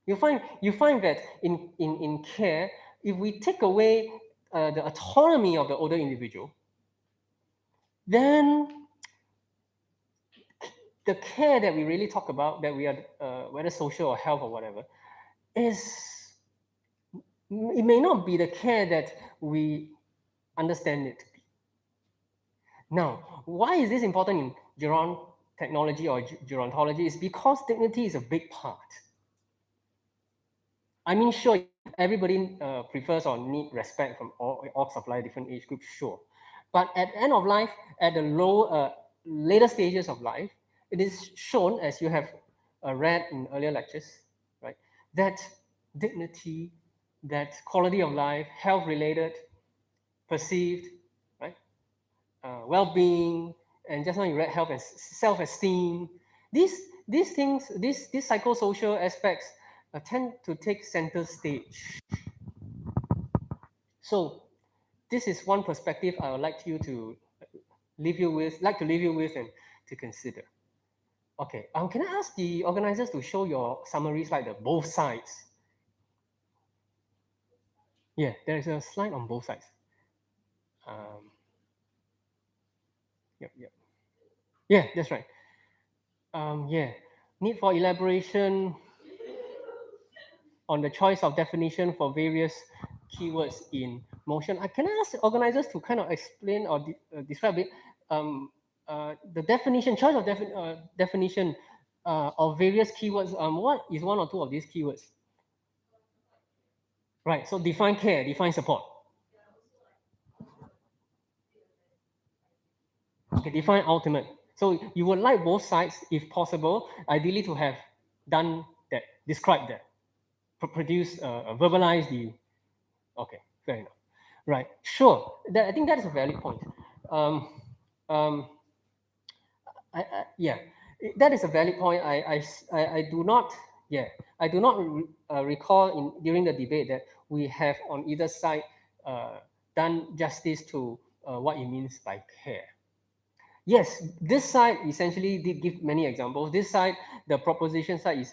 you find that in care, if we take away the autonomy of the older individual, then the care that we really talk about, that we are whether social or health or whatever, it may not be the care that we understand it to be. Now, why is this important in gerontechnology or gerontology? Is because dignity is a big part. I mean, sure, everybody prefers or need respect from all walks of life, different age groups, sure. But at the end of life, at the later stages of life, it is shown, as you have read in earlier lectures, right, that dignity, that quality of life, health-related, perceived, right, well-being, and just now you read health and self-esteem. These things, these psychosocial aspects tend to take center stage. So this is one perspective I would like you to leave you with, and to consider. Okay, can I ask the organizers to show your summary slide, both sides? Yeah, there is a slide on both sides. Yep. Yeah, that's right. Yeah, need for elaboration on the choice of definition for various keywords in motion. Can I ask organizers to kind of explain or describe it? The definition, choice of definition of various keywords. What is one or two of these keywords? Right, so define care, define support. Okay, define ultimate. So you would like both sides, if possible, ideally to have done that, describe that, produce, verbalize the, okay, fair enough. Right, sure, I think that is a valid point. Yeah, that is a valid point. I do not, yeah, I do not recall during the debate that we have on either side done justice to what it means by care. Yes, this side essentially did give many examples. This side, the proposition side,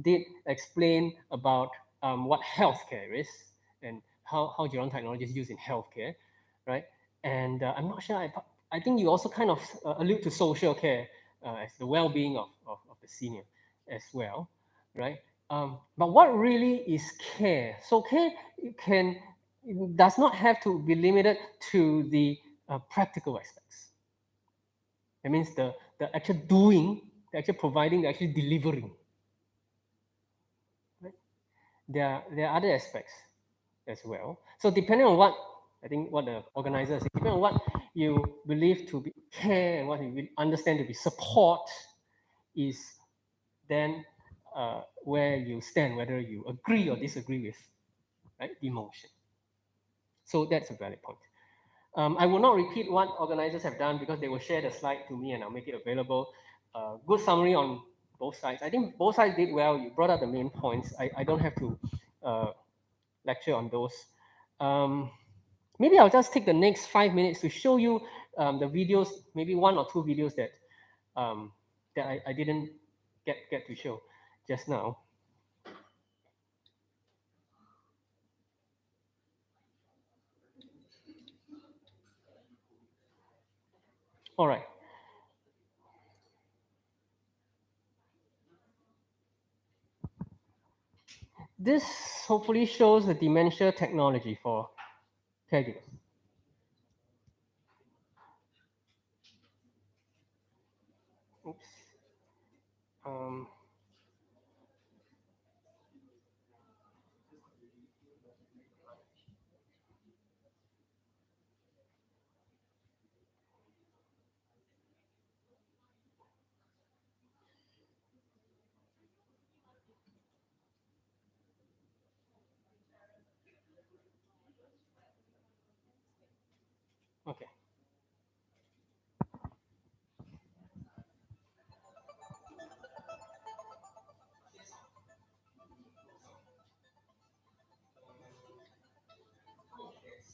did explain about what healthcare is and how gerontechnology is used in healthcare, right? And I'm not sure, I think you also kind of allude to social care as the well-being of the senior as well, right? But what really is care? So care does not have to be limited to the practical aspects. That means the actual doing, the actual providing, the actual delivering. Right? There are other aspects as well. So depending on what, I think what the organizers, depending on what you believe to be care and what you understand to be support, is then where you stand, whether you agree or disagree with, right, emotion. So that's a valid point. I will not repeat what organizers have done because they will share the slide to me and I'll make it available. Good summary on both sides. I think both sides did well. You brought up the main points. I don't have to lecture on those. Maybe I'll just take the next 5 minutes to show you the videos, maybe one or two videos that I didn't get to show just now. All right. This hopefully shows the dementia technology for caregivers. Oops. Um, okay.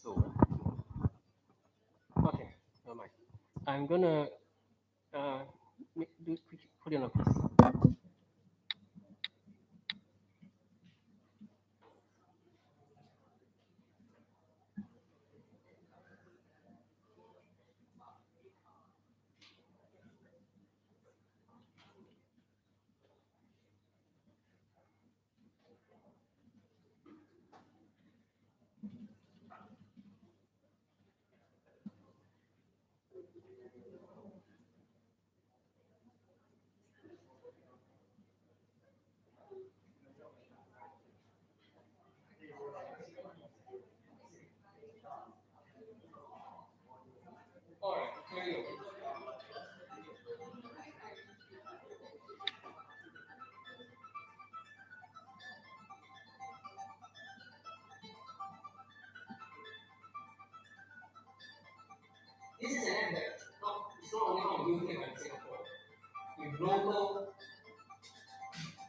So, okay, never mind. I'm gonna put it on a piece. All right, here you go. This is an app that it's not only on UK but in Singapore. With local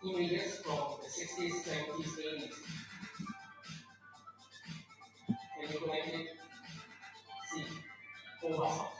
images from the 60s, 70s, 80s. And you can actually see over